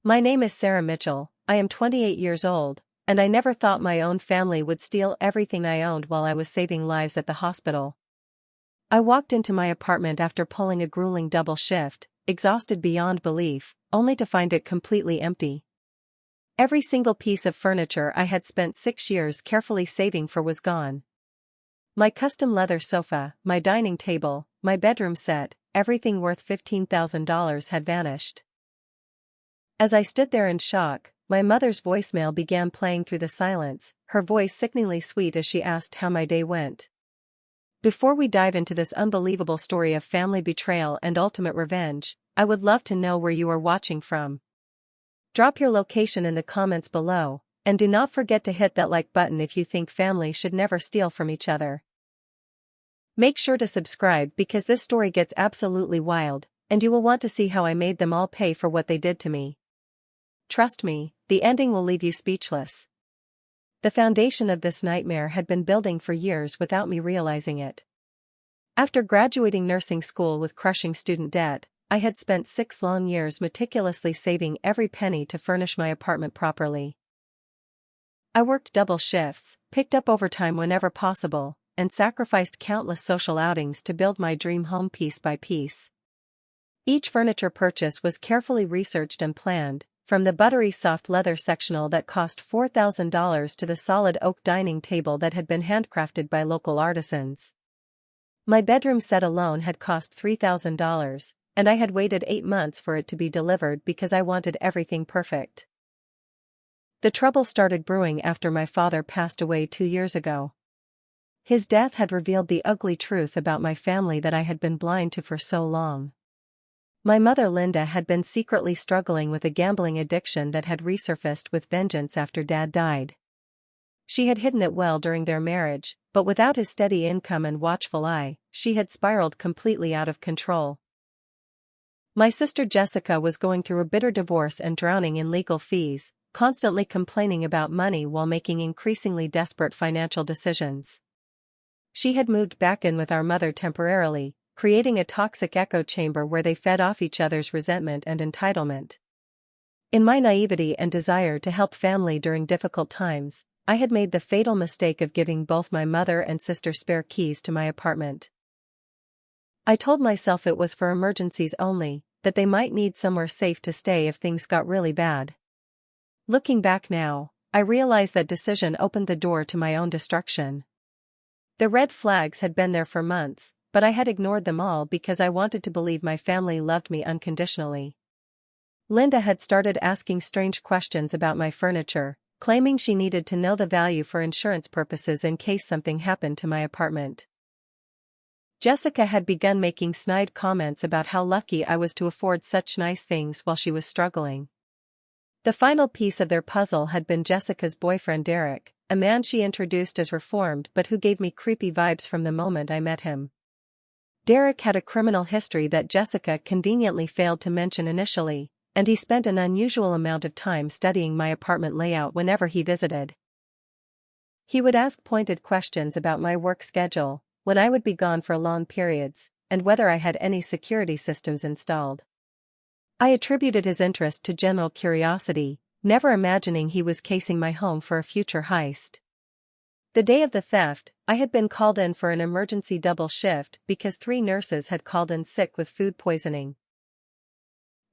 My name is Sarah Mitchell, I am 28 years old, and I never thought my own family would steal everything I owned while I was saving lives at the hospital. I walked into my apartment after pulling a grueling double shift, exhausted beyond belief, only to find it completely empty. Every single piece of furniture I had spent 6 years carefully saving for was gone. My custom leather sofa, my dining table, my bedroom set, everything worth $15,000 had vanished. As I stood there in shock, my mother's voicemail began playing through the silence, her voice sickeningly sweet as she asked how my day went. Before we dive into this unbelievable story of family betrayal and ultimate revenge, I would love to know where you are watching from. Drop your location in the comments below, and do not forget to hit that like button if you think family should never steal from each other. Make sure to subscribe because this story gets absolutely wild, and you will want to see how I made them all pay for what they did to me. Trust me, the ending will leave you speechless. The foundation of this nightmare had been building for years without me realizing it. After graduating nursing school with crushing student debt, I had spent 6 long years meticulously saving every penny to furnish my apartment properly. I worked double shifts, picked up overtime whenever possible, and sacrificed countless social outings to build my dream home piece by piece. Each furniture purchase was carefully researched and planned, from the buttery soft leather sectional that cost $4,000 to the solid oak dining table that had been handcrafted by local artisans. My bedroom set alone had cost $3,000, and I had waited 8 months for it to be delivered because I wanted everything perfect. The trouble started brewing after my father passed away 2 years ago. His death had revealed the ugly truth about my family that I had been blind to for so long. My mother Linda had been secretly struggling with a gambling addiction that had resurfaced with vengeance after Dad died. She had hidden it well during their marriage, but without his steady income and watchful eye, she had spiraled completely out of control. My sister Jessica was going through a bitter divorce and drowning in legal fees, constantly complaining about money while making increasingly desperate financial decisions. She had moved back in with our mother temporarily, creating a toxic echo chamber where they fed off each other's resentment and entitlement. In my naivety and desire to help family during difficult times, I had made the fatal mistake of giving both my mother and sister spare keys to my apartment. I told myself it was for emergencies only, that they might need somewhere safe to stay if things got really bad. Looking back now, I realize that decision opened the door to my own destruction. The red flags had been there for months, but I had ignored them all because I wanted to believe my family loved me unconditionally. Linda had started asking strange questions about my furniture, claiming she needed to know the value for insurance purposes in case something happened to my apartment. Jessica had begun making snide comments about how lucky I was to afford such nice things while she was struggling. The final piece of their puzzle had been Jessica's boyfriend Derek, a man she introduced as reformed but who gave me creepy vibes from the moment I met him. Derek had a criminal history that Jessica conveniently failed to mention initially, and he spent an unusual amount of time studying my apartment layout whenever he visited. He would ask pointed questions about my work schedule, when I would be gone for long periods, and whether I had any security systems installed. I attributed his interest to general curiosity, never imagining he was casing my home for a future heist. The day of the theft, I had been called in for an emergency double shift because 3 nurses had called in sick with food poisoning.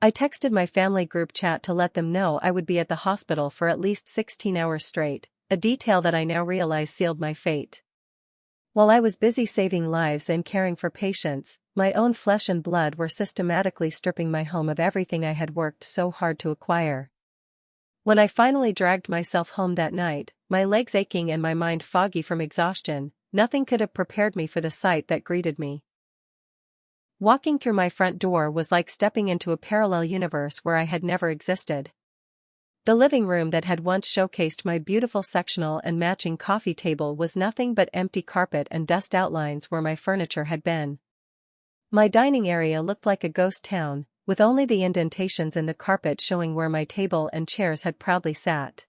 I texted my family group chat to let them know I would be at the hospital for at least 16 hours straight, a detail that I now realize sealed my fate. While I was busy saving lives and caring for patients, my own flesh and blood were systematically stripping my home of everything I had worked so hard to acquire. When I finally dragged myself home that night, my legs aching and my mind foggy from exhaustion, nothing could have prepared me for the sight that greeted me. Walking through my front door was like stepping into a parallel universe where I had never existed. The living room that had once showcased my beautiful sectional and matching coffee table was nothing but empty carpet and dust outlines where my furniture had been. My dining area looked like a ghost town, with only the indentations in the carpet showing where my table and chairs had proudly sat.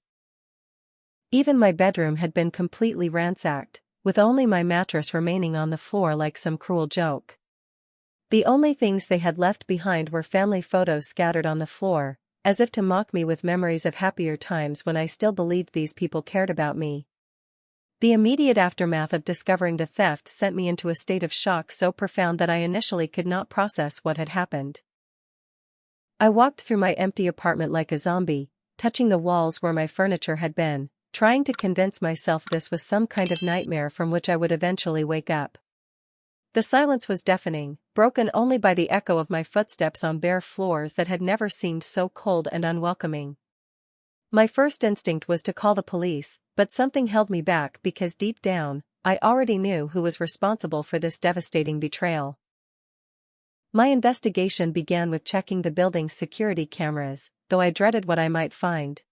Even my bedroom had been completely ransacked, with only my mattress remaining on the floor like some cruel joke. The only things they had left behind were family photos scattered on the floor, as if to mock me with memories of happier times when I still believed these people cared about me. The immediate aftermath of discovering the theft sent me into a state of shock so profound that I initially could not process what had happened. I walked through my empty apartment like a zombie, touching the walls where my furniture had been, trying to convince myself this was some kind of nightmare from which I would eventually wake up. The silence was deafening, broken only by the echo of my footsteps on bare floors that had never seemed so cold and unwelcoming. My first instinct was to call the police, but something held me back because deep down, I already knew who was responsible for this devastating betrayal. My investigation began with checking the building's security cameras, though I dreaded what I might find.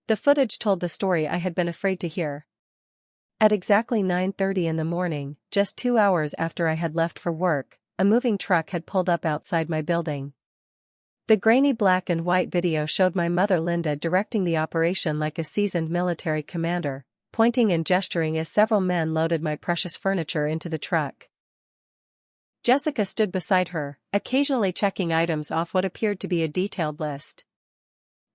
The footage told the story I had been afraid to hear. At exactly 9:30 in the morning, just 2 hours after I had left for work, a moving truck had pulled up outside my building. The grainy black and white video showed my mother Linda directing the operation like a seasoned military commander, pointing and gesturing as several men loaded my precious furniture into the truck. Jessica stood beside her, occasionally checking items off what appeared to be a detailed list.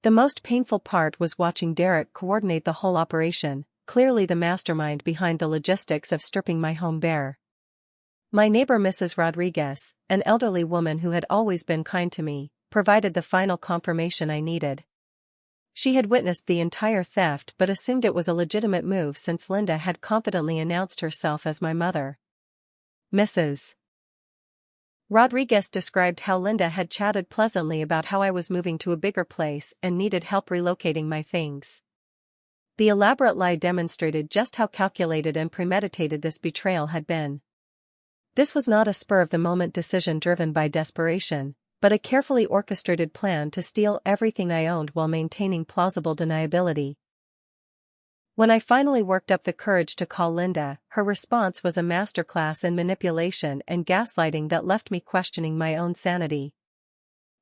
The most painful part was watching Derek coordinate the whole operation, clearly the mastermind behind the logistics of stripping my home bare. My neighbor Mrs. Rodriguez, an elderly woman who had always been kind to me, provided the final confirmation I needed. She had witnessed the entire theft but assumed it was a legitimate move since Linda had confidently announced herself as my mother. Mrs. Rodriguez described how Linda had chatted pleasantly about how I was moving to a bigger place and needed help relocating my things. The elaborate lie demonstrated just how calculated and premeditated this betrayal had been. This was not a spur-of-the-moment decision driven by desperation, but a carefully orchestrated plan to steal everything I owned while maintaining plausible deniability. When I finally worked up the courage to call Linda, her response was a masterclass in manipulation and gaslighting that left me questioning my own sanity.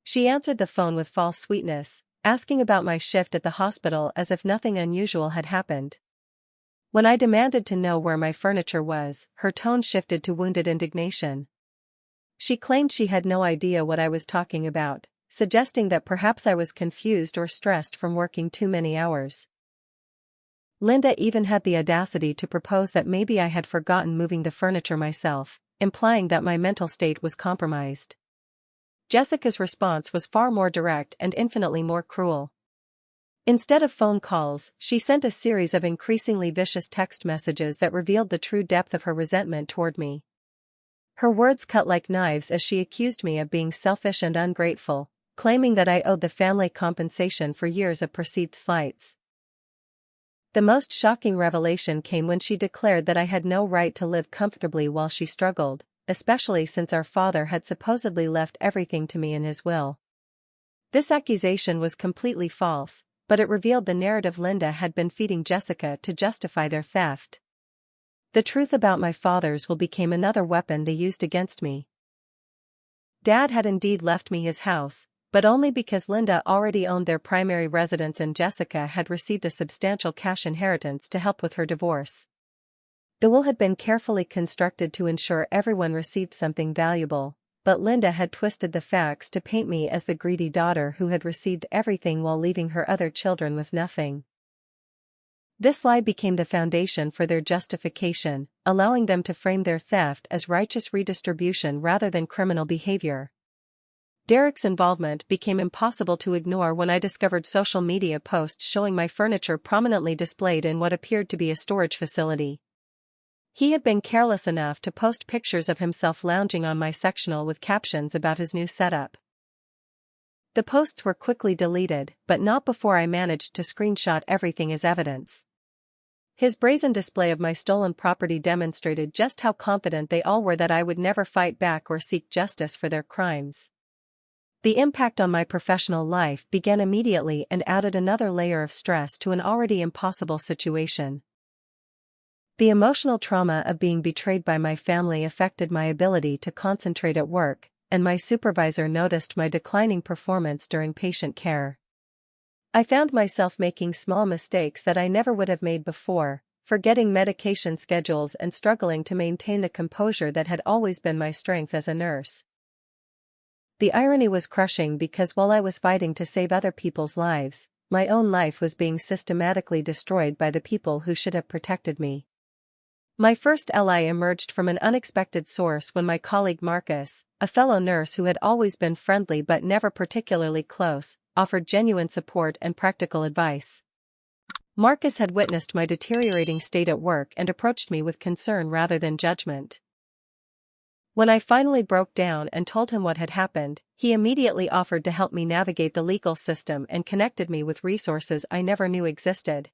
She answered the phone with false sweetness, asking about my shift at the hospital as if nothing unusual had happened. When I demanded to know where my furniture was, her tone shifted to wounded indignation. She claimed she had no idea what I was talking about, suggesting that perhaps I was confused or stressed from working too many hours. Linda even had the audacity to propose that maybe I had forgotten moving the furniture myself, implying that my mental state was compromised. Jessica's response was far more direct and infinitely more cruel. Instead of phone calls, she sent a series of increasingly vicious text messages that revealed the true depth of her resentment toward me. Her words cut like knives as she accused me of being selfish and ungrateful, claiming that I owed the family compensation for years of perceived slights. The most shocking revelation came when she declared that I had no right to live comfortably while she struggled, especially since our father had supposedly left everything to me in his will. This accusation was completely false, but it revealed the narrative Linda had been feeding Jessica to justify their theft. The truth about my father's will became another weapon they used against me. Dad had indeed left me his house, but only because Linda already owned their primary residence and Jessica had received a substantial cash inheritance to help with her divorce. The will had been carefully constructed to ensure everyone received something valuable, but Linda had twisted the facts to paint me as the greedy daughter who had received everything while leaving her other children with nothing. This lie became the foundation for their justification, allowing them to frame their theft as righteous redistribution rather than criminal behavior. Derek's involvement became impossible to ignore when I discovered social media posts showing my furniture prominently displayed in what appeared to be a storage facility. He had been careless enough to post pictures of himself lounging on my sectional with captions about his new setup. The posts were quickly deleted, but not before I managed to screenshot everything as evidence. His brazen display of my stolen property demonstrated just how confident they all were that I would never fight back or seek justice for their crimes. The impact on my professional life began immediately and added another layer of stress to an already impossible situation. The emotional trauma of being betrayed by my family affected my ability to concentrate at work, and my supervisor noticed my declining performance during patient care. I found myself making small mistakes that I never would have made before, forgetting medication schedules and struggling to maintain the composure that had always been my strength as a nurse. The irony was crushing because while I was fighting to save other people's lives, my own life was being systematically destroyed by the people who should have protected me. My first ally emerged from an unexpected source when my colleague Marcus, a fellow nurse who had always been friendly but never particularly close, offered genuine support and practical advice. Marcus had witnessed my deteriorating state at work and approached me with concern rather than judgment. When I finally broke down and told him what had happened, he immediately offered to help me navigate the legal system and connected me with resources I never knew existed.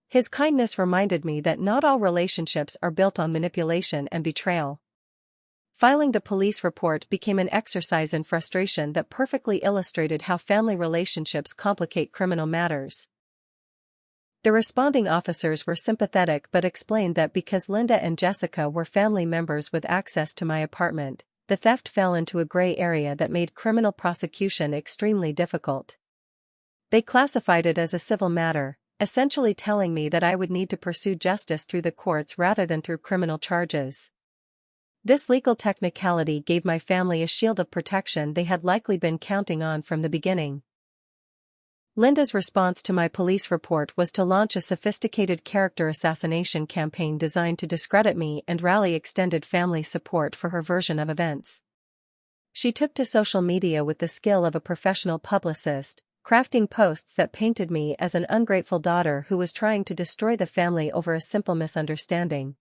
His kindness reminded me that not all relationships are built on manipulation and betrayal. Filing the police report became an exercise in frustration that perfectly illustrated how family relationships complicate criminal matters. The responding officers were sympathetic but explained that because Linda and Jessica were family members with access to my apartment, the theft fell into a gray area that made criminal prosecution extremely difficult. They classified it as a civil matter, essentially telling me that I would need to pursue justice through the courts rather than through criminal charges. This legal technicality gave my family a shield of protection they had likely been counting on from the beginning. Linda's response to my police report was to launch a sophisticated character assassination campaign designed to discredit me and rally extended family support for her version of events. She took to social media with the skill of a professional publicist, crafting posts that painted me as an ungrateful daughter who was trying to destroy the family over a simple misunderstanding.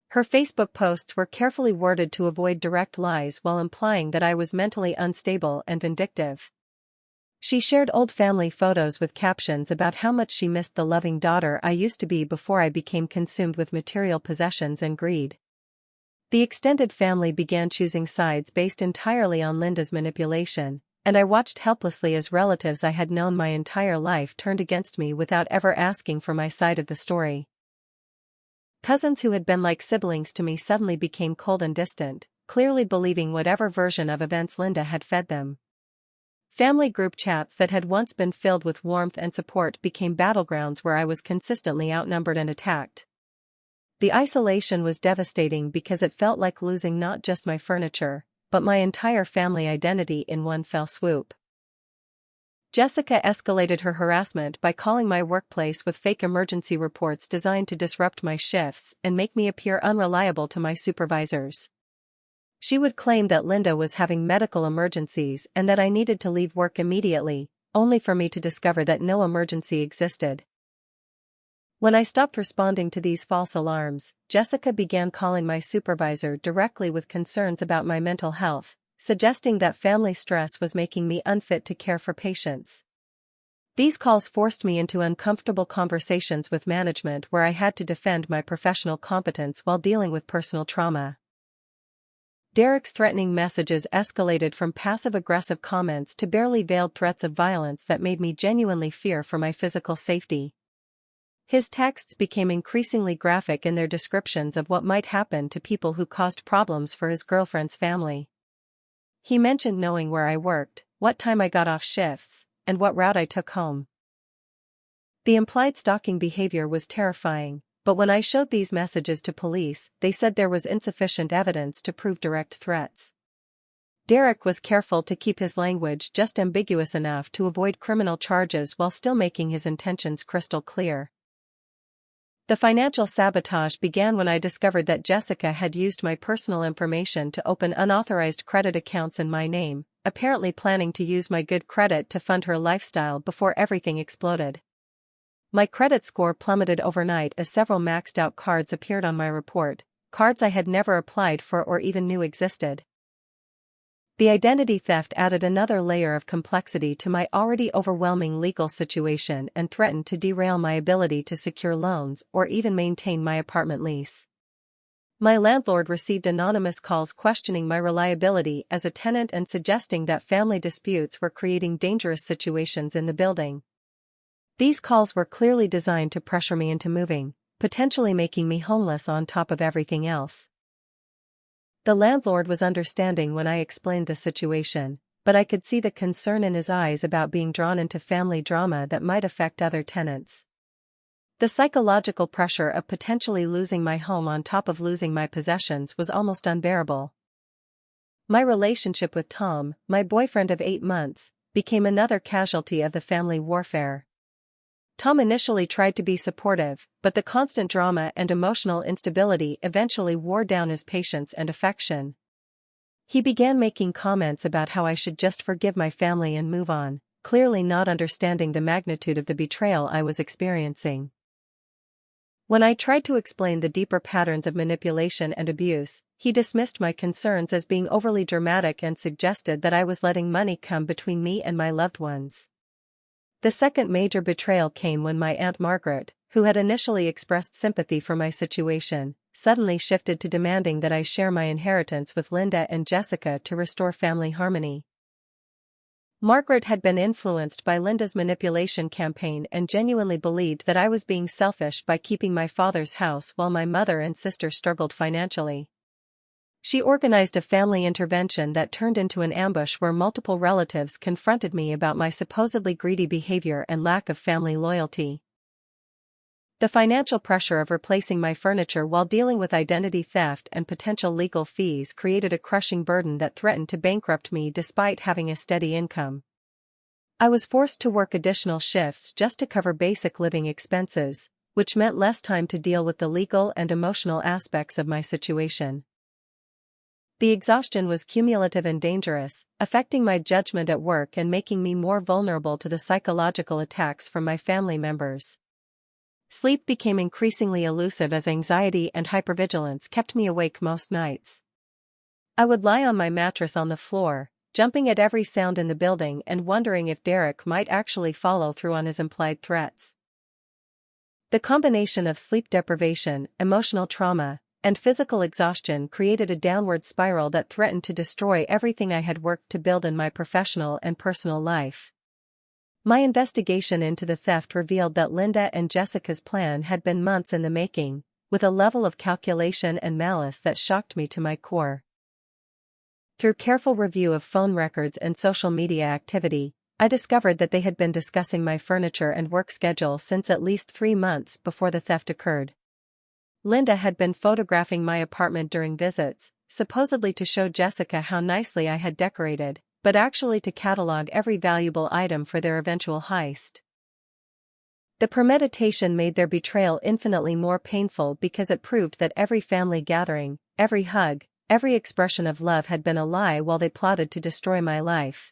Her Facebook posts were carefully worded to avoid direct lies while implying that I was mentally unstable and vindictive. She shared old family photos with captions about how much she missed the loving daughter I used to be before I became consumed with material possessions and greed. The extended family began choosing sides based entirely on Linda's manipulation, and I watched helplessly as relatives I had known my entire life turned against me without ever asking for my side of the story. Cousins who had been like siblings to me suddenly became cold and distant, clearly believing whatever version of events Linda had fed them. Family group chats that had once been filled with warmth and support became battlegrounds where I was consistently outnumbered and attacked. The isolation was devastating because it felt like losing not just my furniture, but my entire family identity in one fell swoop. Jessica escalated her harassment by calling my workplace with fake emergency reports designed to disrupt my shifts and make me appear unreliable to my supervisors. She would claim that Linda was having medical emergencies and that I needed to leave work immediately, only for me to discover that no emergency existed. When I stopped responding to these false alarms, Jessica began calling my supervisor directly with concerns about my mental health, suggesting that family stress was making me unfit to care for patients. These calls forced me into uncomfortable conversations with management where I had to defend my professional competence while dealing with personal trauma. Derek's threatening messages escalated from passive-aggressive comments to barely veiled threats of violence that made me genuinely fear for my physical safety. His texts became increasingly graphic in their descriptions of what might happen to people who caused problems for his girlfriend's family. He mentioned knowing where I worked, what time I got off shifts, and what route I took home. The implied stalking behavior was terrifying, but when I showed these messages to police, they said there was insufficient evidence to prove direct threats. Derek was careful to keep his language just ambiguous enough to avoid criminal charges while still making his intentions crystal clear. The financial sabotage began when I discovered that Jessica had used my personal information to open unauthorized credit accounts in my name, apparently planning to use my good credit to fund her lifestyle before everything exploded. My credit score plummeted overnight as several maxed-out cards appeared on my report, cards I had never applied for or even knew existed. The identity theft added another layer of complexity to my already overwhelming legal situation and threatened to derail my ability to secure loans or even maintain my apartment lease. My landlord received anonymous calls questioning my reliability as a tenant and suggesting that family disputes were creating dangerous situations in the building. These calls were clearly designed to pressure me into moving, potentially making me homeless on top of everything else. The landlord was understanding when I explained the situation, but I could see the concern in his eyes about being drawn into family drama that might affect other tenants. The psychological pressure of potentially losing my home on top of losing my possessions was almost unbearable. My relationship with Tom, my boyfriend of 8 months, became another casualty of the family warfare. Tom initially tried to be supportive, but the constant drama and emotional instability eventually wore down his patience and affection. He began making comments about how I should just forgive my family and move on, clearly not understanding the magnitude of the betrayal I was experiencing. When I tried to explain the deeper patterns of manipulation and abuse, he dismissed my concerns as being overly dramatic and suggested that I was letting money come between me and my loved ones. The second major betrayal came when my Aunt Margaret, who had initially expressed sympathy for my situation, suddenly shifted to demanding that I share my inheritance with Linda and Jessica to restore family harmony. Margaret had been influenced by Linda's manipulation campaign and genuinely believed that I was being selfish by keeping my father's house while my mother and sister struggled financially. She organized a family intervention that turned into an ambush where multiple relatives confronted me about my supposedly greedy behavior and lack of family loyalty. The financial pressure of replacing my furniture while dealing with identity theft and potential legal fees created a crushing burden that threatened to bankrupt me despite having a steady income. I was forced to work additional shifts just to cover basic living expenses, which meant less time to deal with the legal and emotional aspects of my situation. The exhaustion was cumulative and dangerous, affecting my judgment at work and making me more vulnerable to the psychological attacks from my family members. Sleep became increasingly elusive as anxiety and hypervigilance kept me awake most nights. I would lie on my mattress on the floor, jumping at every sound in the building and wondering if Derek might actually follow through on his implied threats. The combination of sleep deprivation, emotional trauma, and physical exhaustion created a downward spiral that threatened to destroy everything I had worked to build in my professional and personal life. My investigation into the theft revealed that Linda and Jessica's plan had been months in the making, with a level of calculation and malice that shocked me to my core. Through careful review of phone records and social media activity, I discovered that they had been discussing my furniture and work schedule since at least 3 months before the theft occurred. Linda had been photographing my apartment during visits, supposedly to show Jessica how nicely I had decorated, but actually to catalog every valuable item for their eventual heist. The premeditation made their betrayal infinitely more painful because it proved that every family gathering, every hug, every expression of love had been a lie while they plotted to destroy my life.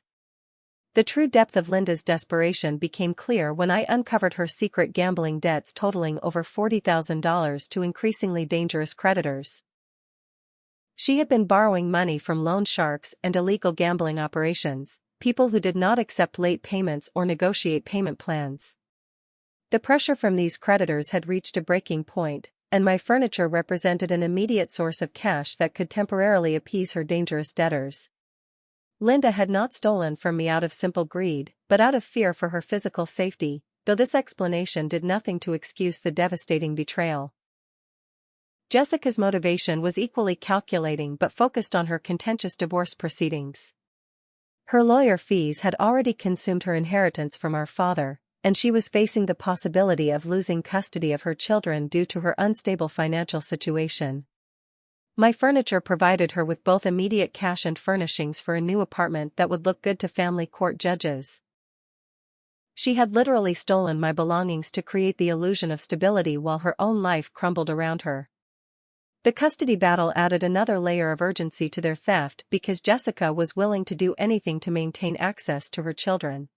The true depth of Linda's desperation became clear when I uncovered her secret gambling debts totaling over $40,000 to increasingly dangerous creditors. She had been borrowing money from loan sharks and illegal gambling operations, people who did not accept late payments or negotiate payment plans. The pressure from these creditors had reached a breaking point, and my furniture represented an immediate source of cash that could temporarily appease her dangerous debtors. Linda had not stolen from me out of simple greed, but out of fear for her physical safety, though this explanation did nothing to excuse the devastating betrayal. Jessica's motivation was equally calculating but focused on her contentious divorce proceedings. Her lawyer fees had already consumed her inheritance from our father, and she was facing the possibility of losing custody of her children due to her unstable financial situation. My furniture provided her with both immediate cash and furnishings for a new apartment that would look good to family court judges. She had literally stolen my belongings to create the illusion of stability while her own life crumbled around her. The custody battle added another layer of urgency to their theft because Jessica was willing to do anything to maintain access to her children.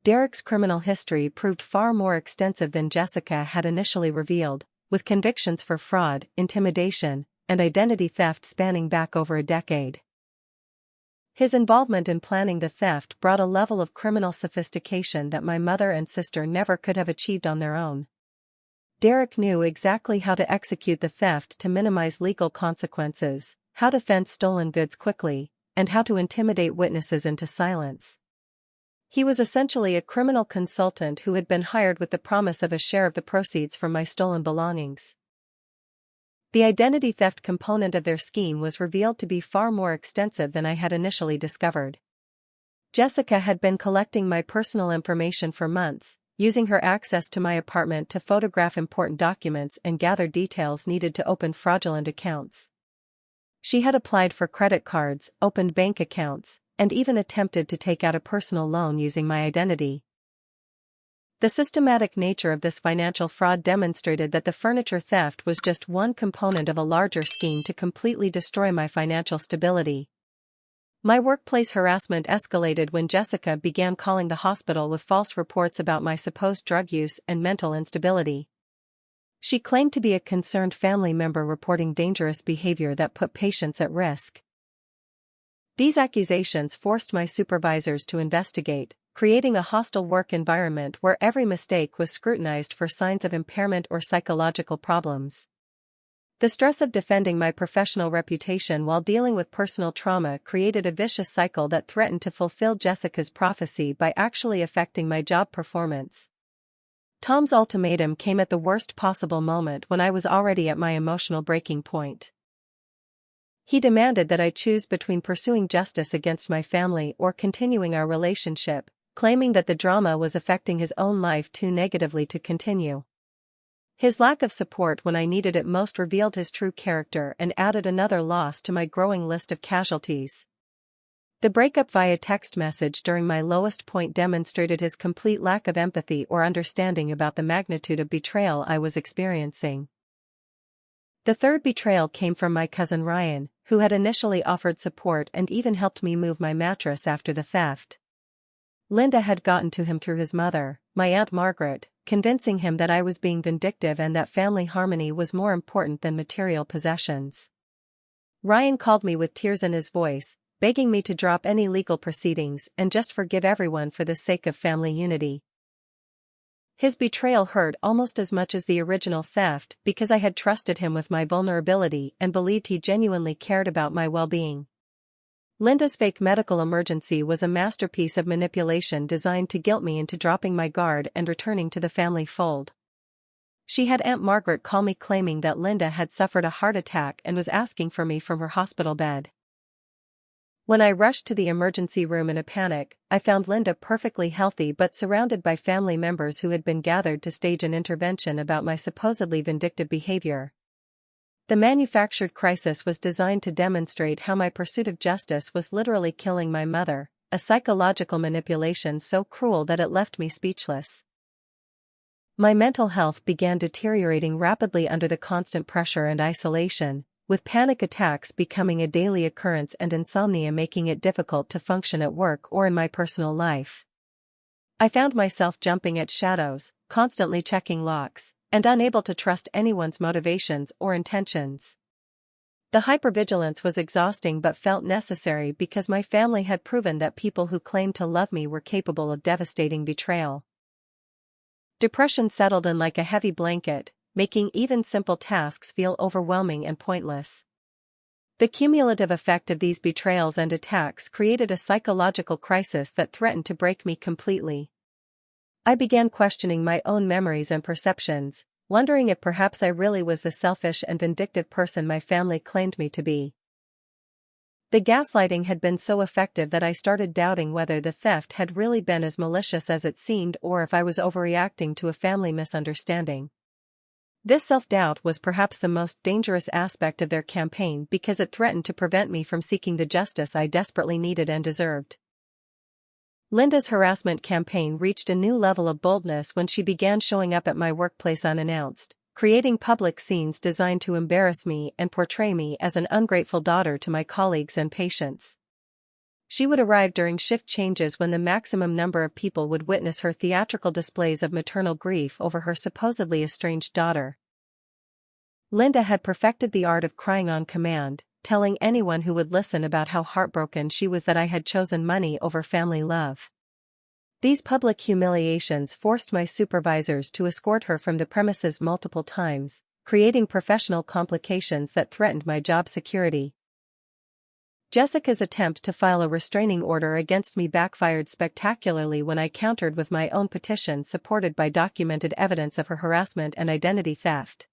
Derek's criminal history proved far more extensive than Jessica had initially revealed, with convictions for fraud, intimidation, and identity theft spanning back over a decade. His involvement in planning the theft brought a level of criminal sophistication that my mother and sister never could have achieved on their own. Derek knew exactly how to execute the theft to minimize legal consequences, how to fence stolen goods quickly, and how to intimidate witnesses into silence. He was essentially a criminal consultant who had been hired with the promise of a share of the proceeds from my stolen belongings. The identity theft component of their scheme was revealed to be far more extensive than I had initially discovered. Jessica had been collecting my personal information for months, using her access to my apartment to photograph important documents and gather details needed to open fraudulent accounts. She had applied for credit cards, opened bank accounts, and even attempted to take out a personal loan using my identity. The systematic nature of this financial fraud demonstrated that the furniture theft was just one component of a larger scheme to completely destroy my financial stability. My workplace harassment escalated when Jessica began calling the hospital with false reports about my supposed drug use and mental instability. She claimed to be a concerned family member reporting dangerous behavior that put patients at risk. These accusations forced my supervisors to investigate, creating a hostile work environment where every mistake was scrutinized for signs of impairment or psychological problems. The stress of defending my professional reputation while dealing with personal trauma created a vicious cycle that threatened to fulfill Jessica's prophecy by actually affecting my job performance. Tom's ultimatum came at the worst possible moment when I was already at my emotional breaking point. He demanded that I choose between pursuing justice against my family or continuing our relationship, claiming that the drama was affecting his own life too negatively to continue. His lack of support when I needed it most revealed his true character and added another loss to my growing list of casualties. The breakup via text message during my lowest point demonstrated his complete lack of empathy or understanding about the magnitude of betrayal I was experiencing. The third betrayal came from my cousin Ryan, who had initially offered support and even helped me move my mattress after the theft. Linda had gotten to him through his mother, my Aunt Margaret, convincing him that I was being vindictive and that family harmony was more important than material possessions. Ryan called me with tears in his voice, begging me to drop any legal proceedings and just forgive everyone for the sake of family unity. His betrayal hurt almost as much as the original theft because I had trusted him with my vulnerability and believed he genuinely cared about my well-being. Linda's fake medical emergency was a masterpiece of manipulation designed to guilt me into dropping my guard and returning to the family fold. She had Aunt Margaret call me claiming that Linda had suffered a heart attack and was asking for me from her hospital bed. When I rushed to the emergency room in a panic, I found Linda perfectly healthy but surrounded by family members who had been gathered to stage an intervention about my supposedly vindictive behavior. The manufactured crisis was designed to demonstrate how my pursuit of justice was literally killing my mother, a psychological manipulation so cruel that it left me speechless. My mental health began deteriorating rapidly under the constant pressure and isolation, with panic attacks becoming a daily occurrence and insomnia making it difficult to function at work or in my personal life. I found myself jumping at shadows, constantly checking locks, and unable to trust anyone's motivations or intentions. The hypervigilance was exhausting but felt necessary because my family had proven that people who claimed to love me were capable of devastating betrayal. Depression settled in like a heavy blanket, making even simple tasks feel overwhelming and pointless. The cumulative effect of these betrayals and attacks created a psychological crisis that threatened to break me completely. I began questioning my own memories and perceptions, wondering if perhaps I really was the selfish and vindictive person my family claimed me to be. The gaslighting had been so effective that I started doubting whether the theft had really been as malicious as it seemed or if I was overreacting to a family misunderstanding. This self-doubt was perhaps the most dangerous aspect of their campaign because it threatened to prevent me from seeking the justice I desperately needed and deserved. Linda's harassment campaign reached a new level of boldness when she began showing up at my workplace unannounced, creating public scenes designed to embarrass me and portray me as an ungrateful daughter to my colleagues and patients. She would arrive during shift changes when the maximum number of people would witness her theatrical displays of maternal grief over her supposedly estranged daughter. Linda had perfected the art of crying on command, telling anyone who would listen about how heartbroken she was that I had chosen money over family love. These public humiliations forced my supervisors to escort her from the premises multiple times, creating professional complications that threatened my job security. Jessica's attempt to file a restraining order against me backfired spectacularly when I countered with my own petition supported by documented evidence of her harassment and identity theft.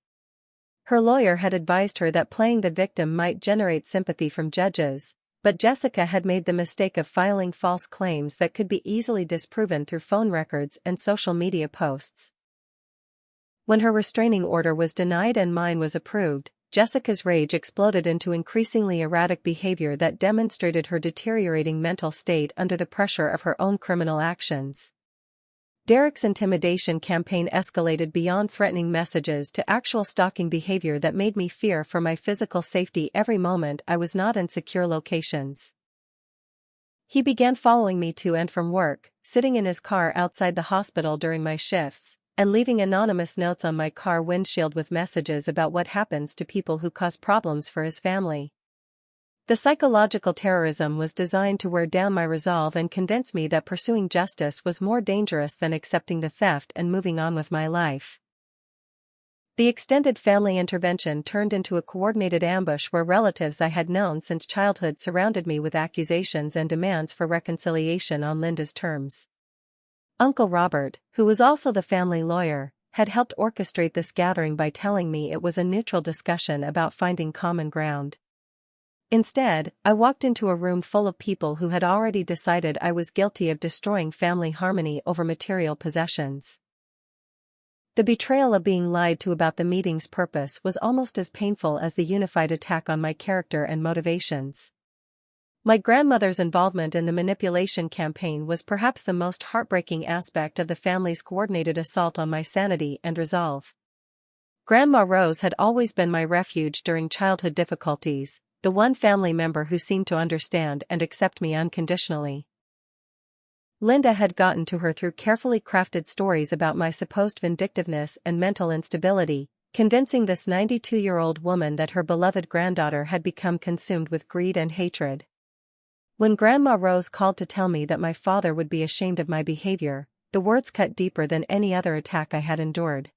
Her lawyer had advised her that playing the victim might generate sympathy from judges, but Jessica had made the mistake of filing false claims that could be easily disproven through phone records and social media posts. When her restraining order was denied and mine was approved, Jessica's rage exploded into increasingly erratic behavior that demonstrated her deteriorating mental state under the pressure of her own criminal actions. Derek's intimidation campaign escalated beyond threatening messages to actual stalking behavior that made me fear for my physical safety every moment I was not in secure locations. He began following me to and from work, sitting in his car outside the hospital during my shifts, and leaving anonymous notes on my car windshield with messages about what happens to people who cause problems for his family. The psychological terrorism was designed to wear down my resolve and convince me that pursuing justice was more dangerous than accepting the theft and moving on with my life. The extended family intervention turned into a coordinated ambush where relatives I had known since childhood surrounded me with accusations and demands for reconciliation on Linda's terms. Uncle Robert, who was also the family lawyer, had helped orchestrate this gathering by telling me it was a neutral discussion about finding common ground. Instead, I walked into a room full of people who had already decided I was guilty of destroying family harmony over material possessions. The betrayal of being lied to about the meeting's purpose was almost as painful as the unified attack on my character and motivations. My grandmother's involvement in the manipulation campaign was perhaps the most heartbreaking aspect of the family's coordinated assault on my sanity and resolve. Grandma Rose had always been my refuge during childhood difficulties, the one family member who seemed to understand and accept me unconditionally. Linda had gotten to her through carefully crafted stories about my supposed vindictiveness and mental instability, convincing this 92-year-old woman that her beloved granddaughter had become consumed with greed and hatred. When Grandma Rose called to tell me that my father would be ashamed of my behavior, the words cut deeper than any other attack I had endured.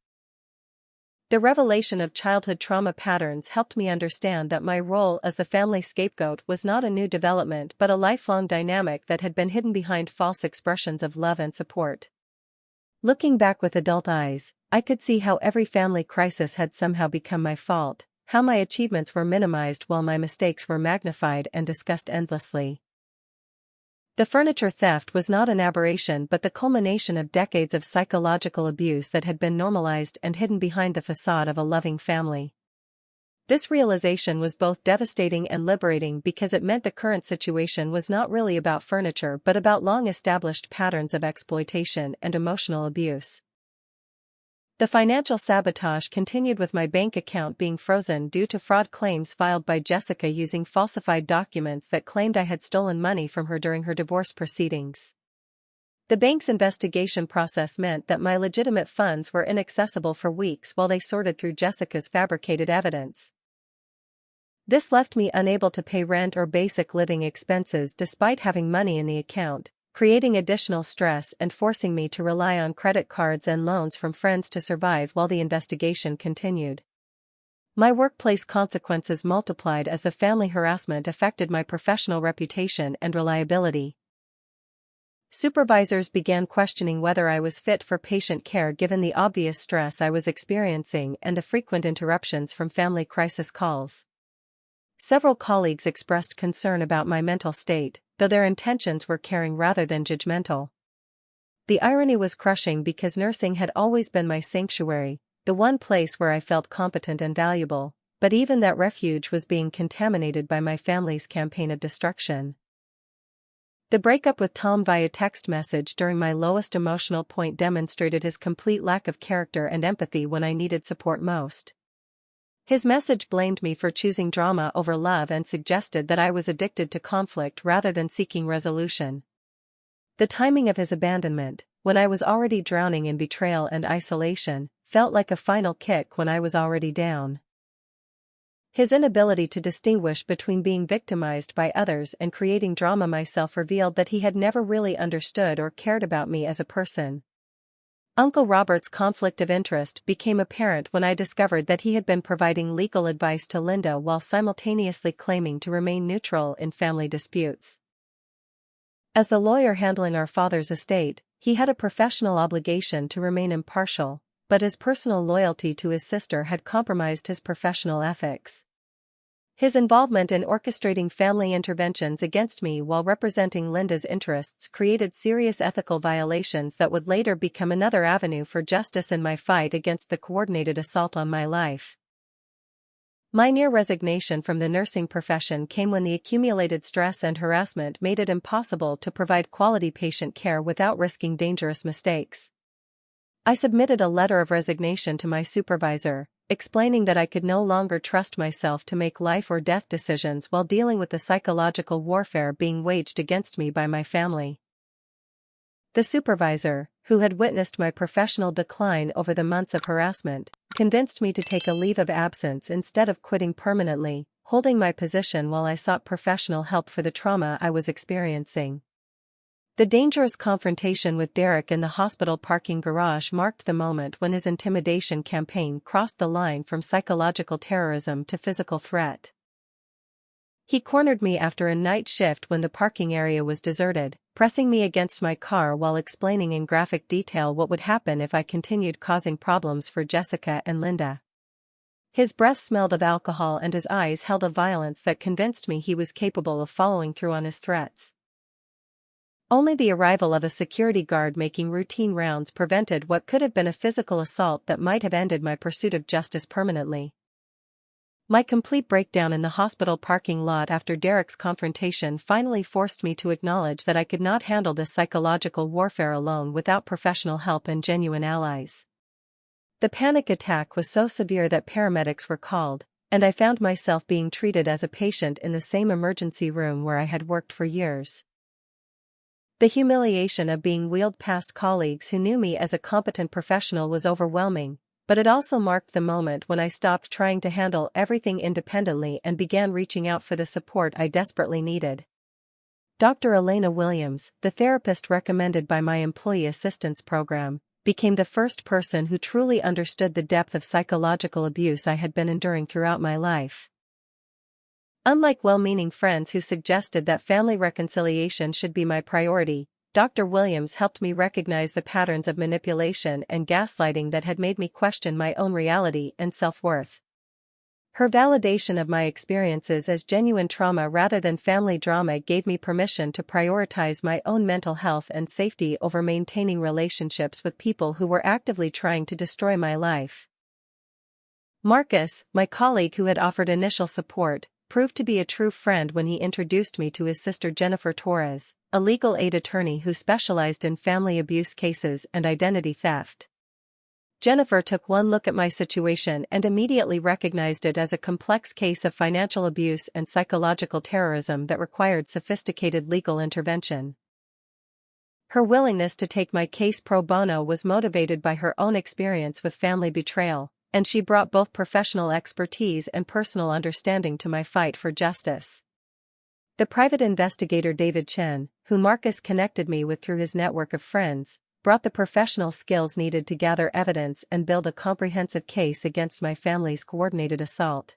The revelation of childhood trauma patterns helped me understand that my role as the family scapegoat was not a new development but a lifelong dynamic that had been hidden behind false expressions of love and support. Looking back with adult eyes, I could see how every family crisis had somehow become my fault, how my achievements were minimized while my mistakes were magnified and discussed endlessly. The furniture theft was not an aberration but the culmination of decades of psychological abuse that had been normalized and hidden behind the facade of a loving family. This realization was both devastating and liberating because it meant the current situation was not really about furniture but about long-established patterns of exploitation and emotional abuse. The financial sabotage continued with my bank account being frozen due to fraud claims filed by Jessica using falsified documents that claimed I had stolen money from her during her divorce proceedings. The bank's investigation process meant that my legitimate funds were inaccessible for weeks while they sorted through Jessica's fabricated evidence. This left me unable to pay rent or basic living expenses despite having money in the account, creating additional stress and forcing me to rely on credit cards and loans from friends to survive while the investigation continued. My workplace consequences multiplied as the family harassment affected my professional reputation and reliability. Supervisors began questioning whether I was fit for patient care given the obvious stress I was experiencing and the frequent interruptions from family crisis calls. Several colleagues expressed concern about my mental state, though their intentions were caring rather than judgmental. The irony was crushing because nursing had always been my sanctuary, the one place where I felt competent and valuable, but even that refuge was being contaminated by my family's campaign of destruction. The breakup with Tom via text message during my lowest emotional point demonstrated his complete lack of character and empathy when I needed support most. His message blamed me for choosing drama over love and suggested that I was addicted to conflict rather than seeking resolution. The timing of his abandonment, when I was already drowning in betrayal and isolation, felt like a final kick when I was already down. His inability to distinguish between being victimized by others and creating drama myself revealed that he had never really understood or cared about me as a person. Uncle Robert's conflict of interest became apparent when I discovered that he had been providing legal advice to Linda while simultaneously claiming to remain neutral in family disputes. As the lawyer handling our father's estate, he had a professional obligation to remain impartial, but his personal loyalty to his sister had compromised his professional ethics. His involvement in orchestrating family interventions against me while representing Linda's interests created serious ethical violations that would later become another avenue for justice in my fight against the coordinated assault on my life. My near resignation from the nursing profession came when the accumulated stress and harassment made it impossible to provide quality patient care without risking dangerous mistakes. I submitted a letter of resignation to my supervisor, explaining that I could no longer trust myself to make life or death decisions while dealing with the psychological warfare being waged against me by my family. The supervisor, who had witnessed my professional decline over the months of harassment, convinced me to take a leave of absence instead of quitting permanently, holding my position while I sought professional help for the trauma I was experiencing. The dangerous confrontation with Derek in the hospital parking garage marked the moment when his intimidation campaign crossed the line from psychological terrorism to physical threat. He cornered me after a night shift when the parking area was deserted, pressing me against my car while explaining in graphic detail what would happen if I continued causing problems for Jessica and Linda. His breath smelled of alcohol and his eyes held a violence that convinced me he was capable of following through on his threats. Only the arrival of a security guard making routine rounds prevented what could have been a physical assault that might have ended my pursuit of justice permanently. My complete breakdown in the hospital parking lot after Derek's confrontation finally forced me to acknowledge that I could not handle this psychological warfare alone without professional help and genuine allies. The panic attack was so severe that paramedics were called, and I found myself being treated as a patient in the same emergency room where I had worked for years. The humiliation of being wheeled past colleagues who knew me as a competent professional was overwhelming, but it also marked the moment when I stopped trying to handle everything independently and began reaching out for the support I desperately needed. Dr. Elena Williams, the therapist recommended by my employee assistance program, became the first person who truly understood the depth of psychological abuse I had been enduring throughout my life. Unlike well-meaning friends who suggested that family reconciliation should be my priority, Dr. Williams helped me recognize the patterns of manipulation and gaslighting that had made me question my own reality and self-worth. Her validation of my experiences as genuine trauma rather than family drama gave me permission to prioritize my own mental health and safety over maintaining relationships with people who were actively trying to destroy my life. Marcus, my colleague who had offered initial support, proved to be a true friend when he introduced me to his sister Jennifer Torres, a legal aid attorney who specialized in family abuse cases and identity theft. Jennifer took one look at my situation and immediately recognized it as a complex case of financial abuse and psychological terrorism that required sophisticated legal intervention. Her willingness to take my case pro bono was motivated by her own experience with family betrayal, and she brought both professional expertise and personal understanding to my fight for justice. The private investigator David Chen, who Marcus connected me with through his network of friends, brought the professional skills needed to gather evidence and build a comprehensive case against my family's coordinated assault.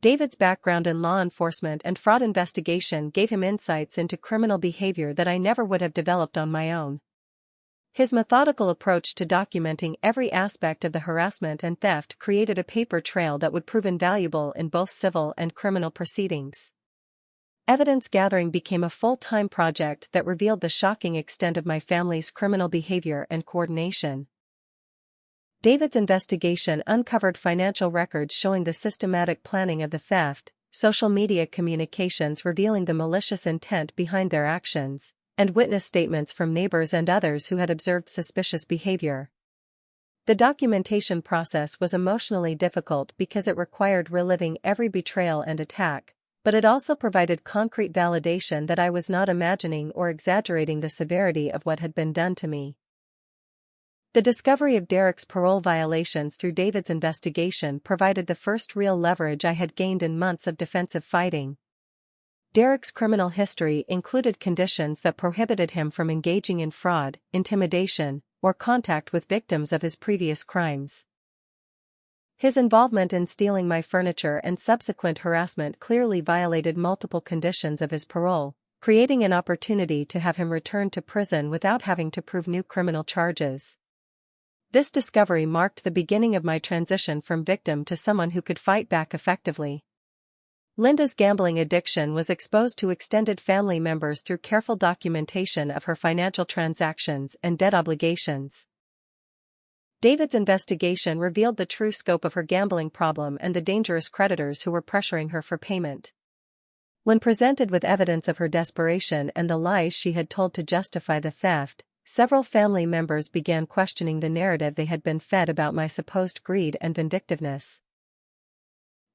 David's background in law enforcement and fraud investigation gave him insights into criminal behavior that I never would have developed on my own. His methodical approach to documenting every aspect of the harassment and theft created a paper trail that would prove invaluable in both civil and criminal proceedings. Evidence gathering became a full-time project that revealed the shocking extent of my family's criminal behavior and coordination. David's investigation uncovered financial records showing the systematic planning of the theft, social media communications revealing the malicious intent behind their actions, and witness statements from neighbors and others who had observed suspicious behavior. The documentation process was emotionally difficult because it required reliving every betrayal and attack, but it also provided concrete validation that I was not imagining or exaggerating the severity of what had been done to me. The discovery of Derek's parole violations through David's investigation provided the first real leverage I had gained in months of defensive fighting. Derek's criminal history included conditions that prohibited him from engaging in fraud, intimidation, or contact with victims of his previous crimes. His involvement in stealing my furniture and subsequent harassment clearly violated multiple conditions of his parole, creating an opportunity to have him return to prison without having to prove new criminal charges. This discovery marked the beginning of my transition from victim to someone who could fight back effectively. Linda's gambling addiction was exposed to extended family members through careful documentation of her financial transactions and debt obligations. David's investigation revealed the true scope of her gambling problem and the dangerous creditors who were pressuring her for payment. When presented with evidence of her desperation and the lies she had told to justify the theft, several family members began questioning the narrative they had been fed about my supposed greed and vindictiveness.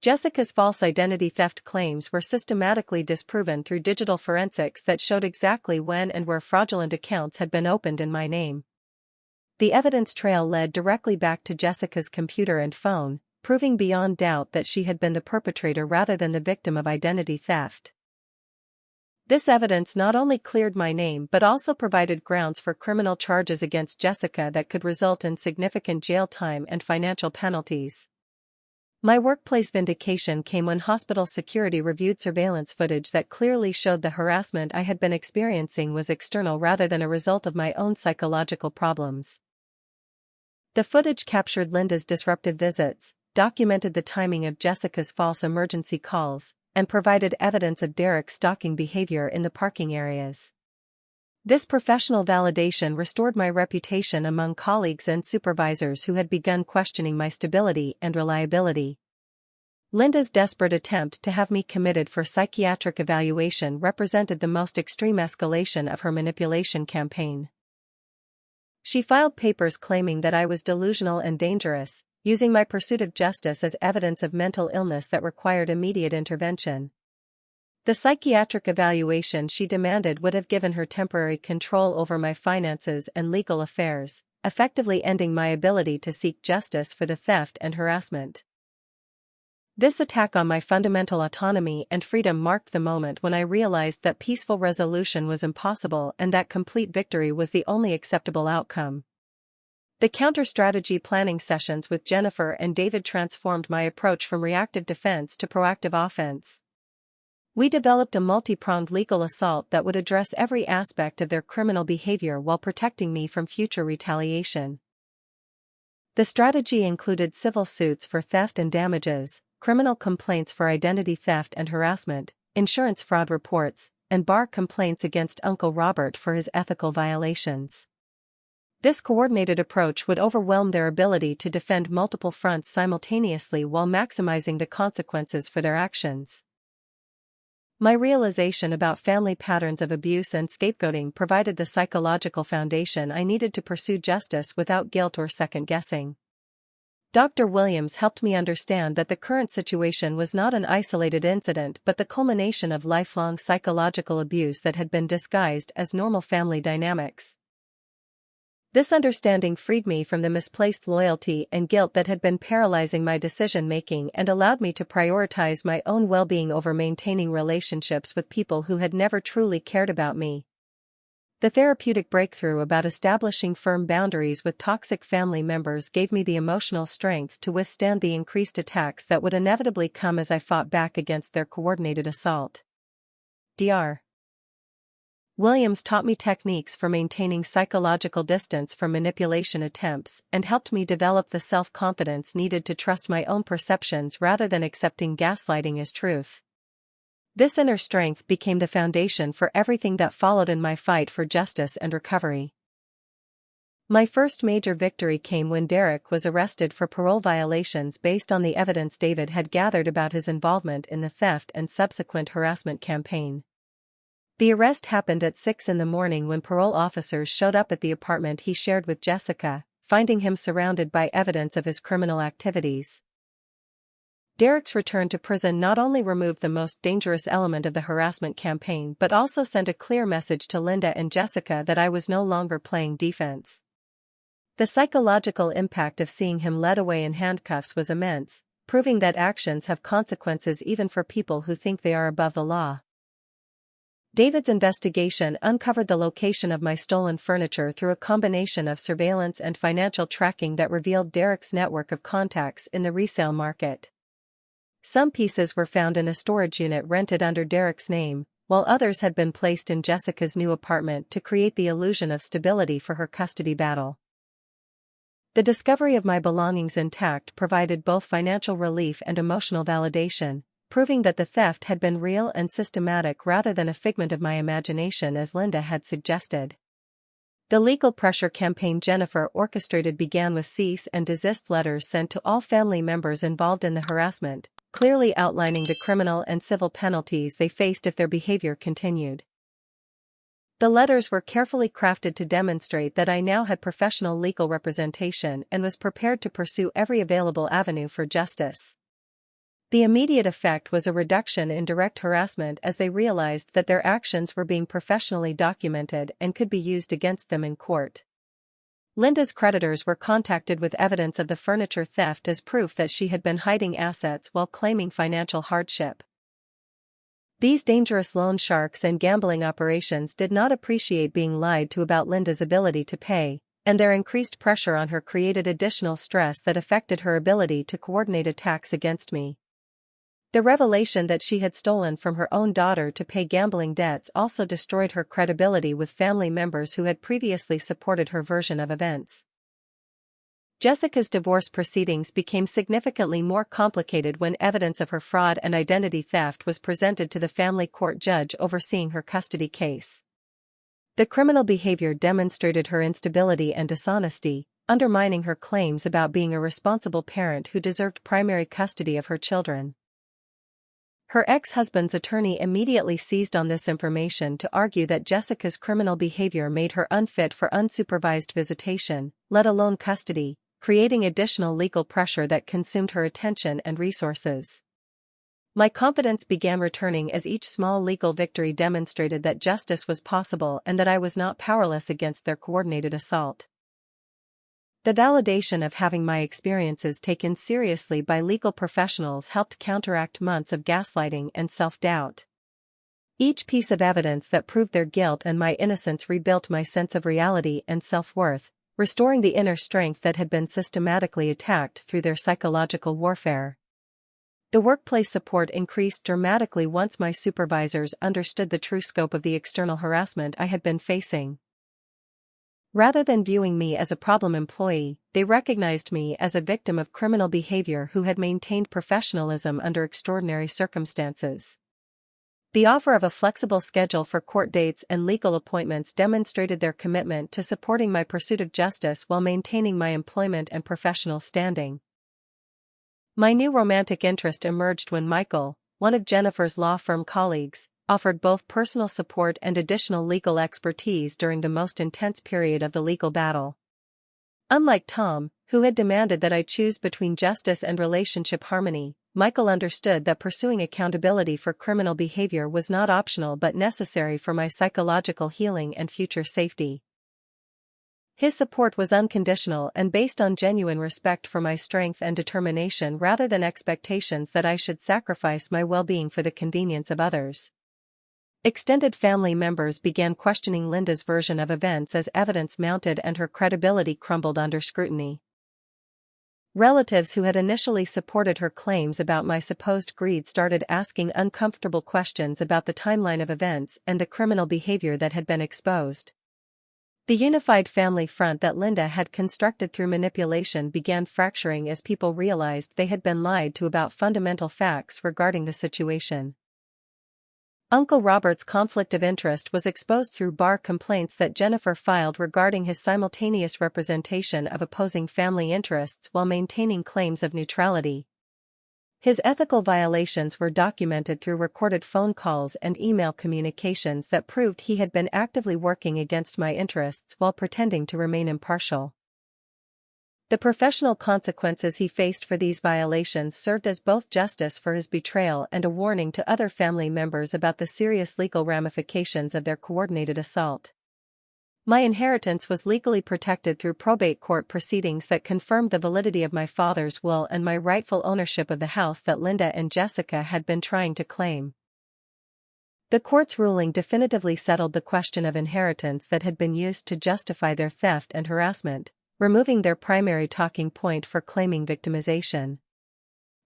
Jessica's false identity theft claims were systematically disproven through digital forensics that showed exactly when and where fraudulent accounts had been opened in my name. The evidence trail led directly back to Jessica's computer and phone, proving beyond doubt that she had been the perpetrator rather than the victim of identity theft. This evidence not only cleared my name but also provided grounds for criminal charges against Jessica that could result in significant jail time and financial penalties. My workplace vindication came when hospital security reviewed surveillance footage that clearly showed the harassment I had been experiencing was external rather than a result of my own psychological problems. The footage captured Linda's disruptive visits, documented the timing of Jessica's false emergency calls, and provided evidence of Derek's stalking behavior in the parking areas. This professional validation restored my reputation among colleagues and supervisors who had begun questioning my stability and reliability. Linda's desperate attempt to have me committed for psychiatric evaluation represented the most extreme escalation of her manipulation campaign. She filed papers claiming that I was delusional and dangerous, using my pursuit of justice as evidence of mental illness that required immediate intervention. The psychiatric evaluation she demanded would have given her temporary control over my finances and legal affairs, effectively ending my ability to seek justice for the theft and harassment. This attack on my fundamental autonomy and freedom marked the moment when I realized that peaceful resolution was impossible and that complete victory was the only acceptable outcome. The counter-strategy planning sessions with Jennifer and David transformed my approach from reactive defense to proactive offense. We developed a multi-pronged legal assault that would address every aspect of their criminal behavior while protecting me from future retaliation. The strategy included civil suits for theft and damages, criminal complaints for identity theft and harassment, insurance fraud reports, and bar complaints against Uncle Robert for his ethical violations. This coordinated approach would overwhelm their ability to defend multiple fronts simultaneously while maximizing the consequences for their actions. My realization about family patterns of abuse and scapegoating provided the psychological foundation I needed to pursue justice without guilt or second-guessing. Dr. Williams helped me understand that the current situation was not an isolated incident but the culmination of lifelong psychological abuse that had been disguised as normal family dynamics. This understanding freed me from the misplaced loyalty and guilt that had been paralyzing my decision-making and allowed me to prioritize my own well-being over maintaining relationships with people who had never truly cared about me. The therapeutic breakthrough about establishing firm boundaries with toxic family members gave me the emotional strength to withstand the increased attacks that would inevitably come as I fought back against their coordinated assault. Dr. Williams taught me techniques for maintaining psychological distance from manipulation attempts and helped me develop the self-confidence needed to trust my own perceptions rather than accepting gaslighting as truth. This inner strength became the foundation for everything that followed in my fight for justice and recovery. My first major victory came when Derek was arrested for parole violations based on the evidence David had gathered about his involvement in the theft and subsequent harassment campaign. The arrest happened at 6 a.m. when parole officers showed up at the apartment he shared with Jessica, finding him surrounded by evidence of his criminal activities. Derek's return to prison not only removed the most dangerous element of the harassment campaign but also sent a clear message to Linda and Jessica that I was no longer playing defense. The psychological impact of seeing him led away in handcuffs was immense, proving that actions have consequences even for people who think they are above the law. David's investigation uncovered the location of my stolen furniture through a combination of surveillance and financial tracking that revealed Derek's network of contacts in the resale market. Some pieces were found in a storage unit rented under Derek's name, while others had been placed in Jessica's new apartment to create the illusion of stability for her custody battle. The discovery of my belongings intact provided both financial relief and emotional validation, proving that the theft had been real and systematic rather than a figment of my imagination as Linda had suggested. The legal pressure campaign Jennifer orchestrated began with cease and desist letters sent to all family members involved in the harassment, clearly outlining the criminal and civil penalties they faced if their behavior continued. The letters were carefully crafted to demonstrate that I now had professional legal representation and was prepared to pursue every available avenue for justice. The immediate effect was a reduction in direct harassment as they realized that their actions were being professionally documented and could be used against them in court. Linda's creditors were contacted with evidence of the furniture theft as proof that she had been hiding assets while claiming financial hardship. These dangerous loan sharks and gambling operations did not appreciate being lied to about Linda's ability to pay, and their increased pressure on her created additional stress that affected her ability to coordinate attacks against me. The revelation that she had stolen from her own daughter to pay gambling debts also destroyed her credibility with family members who had previously supported her version of events. Jessica's divorce proceedings became significantly more complicated when evidence of her fraud and identity theft was presented to the family court judge overseeing her custody case. The criminal behavior demonstrated her instability and dishonesty, undermining her claims about being a responsible parent who deserved primary custody of her children. Her ex-husband's attorney immediately seized on this information to argue that Jessica's criminal behavior made her unfit for unsupervised visitation, let alone custody, creating additional legal pressure that consumed her attention and resources. My confidence began returning as each small legal victory demonstrated that justice was possible and that I was not powerless against their coordinated assault. The validation of having my experiences taken seriously by legal professionals helped counteract months of gaslighting and self-doubt. Each piece of evidence that proved their guilt and my innocence rebuilt my sense of reality and self-worth, restoring the inner strength that had been systematically attacked through their psychological warfare. The workplace support increased dramatically once my supervisors understood the true scope of the external harassment I had been facing. Rather than viewing me as a problem employee, they recognized me as a victim of criminal behavior who had maintained professionalism under extraordinary circumstances. The offer of a flexible schedule for court dates and legal appointments demonstrated their commitment to supporting my pursuit of justice while maintaining my employment and professional standing. My new romantic interest emerged when Michael, one of Jennifer's law firm colleagues, offered both personal support and additional legal expertise during the most intense period of the legal battle. Unlike Tom, who had demanded that I choose between justice and relationship harmony, Michael understood that pursuing accountability for criminal behavior was not optional but necessary for my psychological healing and future safety. His support was unconditional and based on genuine respect for my strength and determination rather than expectations that I should sacrifice my well-being for the convenience of others. Extended family members began questioning Linda's version of events as evidence mounted and her credibility crumbled under scrutiny. Relatives who had initially supported her claims about my supposed greed started asking uncomfortable questions about the timeline of events and the criminal behavior that had been exposed. The unified family front that Linda had constructed through manipulation began fracturing as people realized they had been lied to about fundamental facts regarding the situation. Uncle Robert's conflict of interest was exposed through bar complaints that Jennifer filed regarding his simultaneous representation of opposing family interests while maintaining claims of neutrality. His ethical violations were documented through recorded phone calls and email communications that proved he had been actively working against my interests while pretending to remain impartial. The professional consequences he faced for these violations served as both justice for his betrayal and a warning to other family members about the serious legal ramifications of their coordinated assault. My inheritance was legally protected through probate court proceedings that confirmed the validity of my father's will and my rightful ownership of the house that Linda and Jessica had been trying to claim. The court's ruling definitively settled the question of inheritance that had been used to justify their theft and harassment, removing their primary talking point for claiming victimization.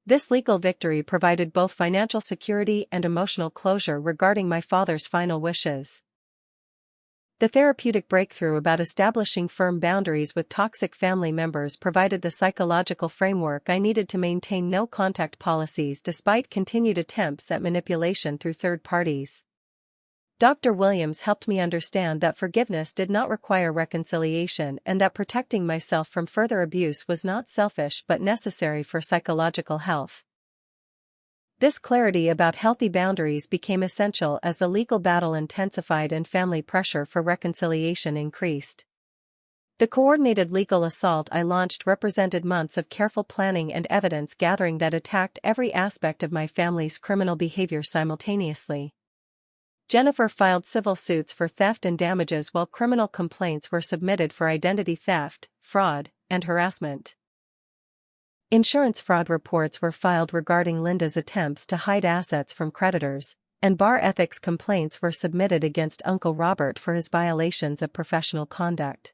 This legal victory provided both financial security and emotional closure regarding my father's final wishes. The therapeutic breakthrough about establishing firm boundaries with toxic family members provided the psychological framework I needed to maintain no-contact policies despite continued attempts at manipulation through third parties. Dr. Williams helped me understand that forgiveness did not require reconciliation and that protecting myself from further abuse was not selfish but necessary for psychological health. This clarity about healthy boundaries became essential as the legal battle intensified and family pressure for reconciliation increased. The coordinated legal assault I launched represented months of careful planning and evidence gathering that attacked every aspect of my family's criminal behavior simultaneously. Jennifer filed civil suits for theft and damages while criminal complaints were submitted for identity theft, fraud, and harassment. Insurance fraud reports were filed regarding Linda's attempts to hide assets from creditors, and bar ethics complaints were submitted against Uncle Robert for his violations of professional conduct.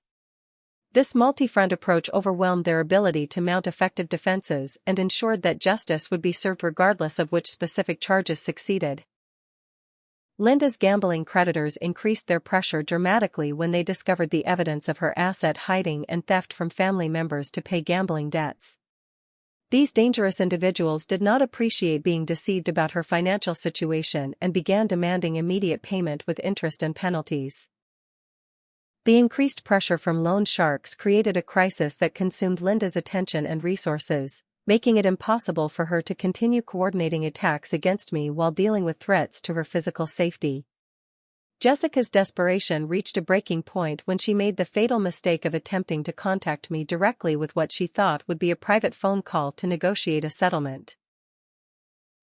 This multi-front approach overwhelmed their ability to mount effective defenses and ensured that justice would be served regardless of which specific charges succeeded. Linda's gambling creditors increased their pressure dramatically when they discovered the evidence of her asset hiding and theft from family members to pay gambling debts. These dangerous individuals did not appreciate being deceived about her financial situation and began demanding immediate payment with interest and penalties. The increased pressure from loan sharks created a crisis that consumed Linda's attention and resources, making it impossible for her to continue coordinating attacks against me while dealing with threats to her physical safety. Jessica's desperation reached a breaking point when she made the fatal mistake of attempting to contact me directly with what she thought would be a private phone call to negotiate a settlement.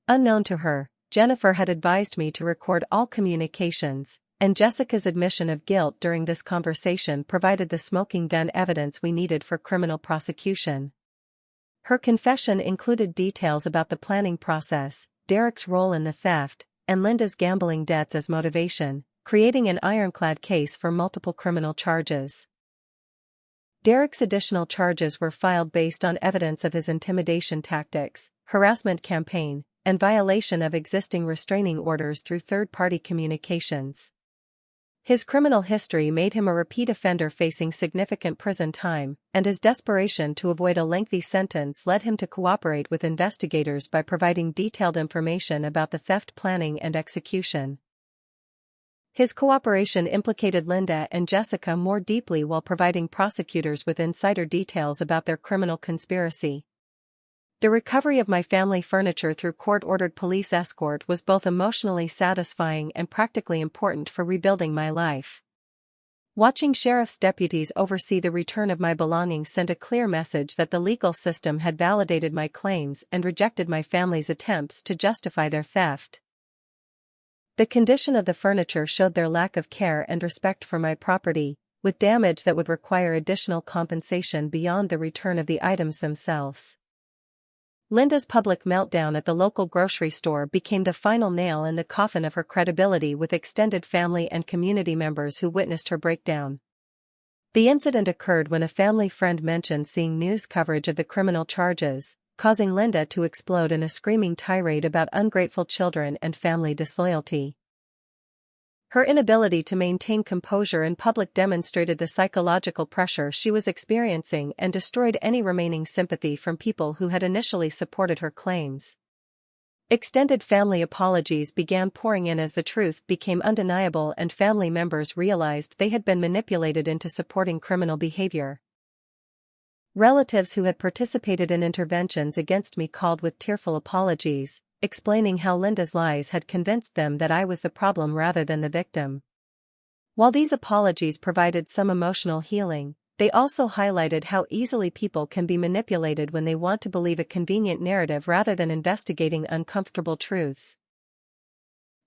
Unknown to her, Jennifer had advised me to record all communications, and Jessica's admission of guilt during this conversation provided the smoking gun evidence we needed for criminal prosecution. Her confession included details about the planning process, Derek's role in the theft, and Linda's gambling debts as motivation, creating an ironclad case for multiple criminal charges. Derek's additional charges were filed based on evidence of his intimidation tactics, harassment campaign, and violation of existing restraining orders through third-party communications. His criminal history made him a repeat offender facing significant prison time, and his desperation to avoid a lengthy sentence led him to cooperate with investigators by providing detailed information about the theft planning and execution. His cooperation implicated Linda and Jessica more deeply while providing prosecutors with insider details about their criminal conspiracy. The recovery of my family furniture through court-ordered police escort was both emotionally satisfying and practically important for rebuilding my life. Watching sheriff's deputies oversee the return of my belongings sent a clear message that the legal system had validated my claims and rejected my family's attempts to justify their theft. The condition of the furniture showed their lack of care and respect for my property, with damage that would require additional compensation beyond the return of the items themselves. Linda's public meltdown at the local grocery store became the final nail in the coffin of her credibility with extended family and community members who witnessed her breakdown. The incident occurred when a family friend mentioned seeing news coverage of the criminal charges, causing Linda to explode in a screaming tirade about ungrateful children and family disloyalty. Her inability to maintain composure in public demonstrated the psychological pressure she was experiencing and destroyed any remaining sympathy from people who had initially supported her claims. Extended family apologies began pouring in as the truth became undeniable and family members realized they had been manipulated into supporting criminal behavior. Relatives who had participated in interventions against me called with tearful apologies, explaining how Linda's lies had convinced them that I was the problem rather than the victim. While these apologies provided some emotional healing, they also highlighted how easily people can be manipulated when they want to believe a convenient narrative rather than investigating uncomfortable truths.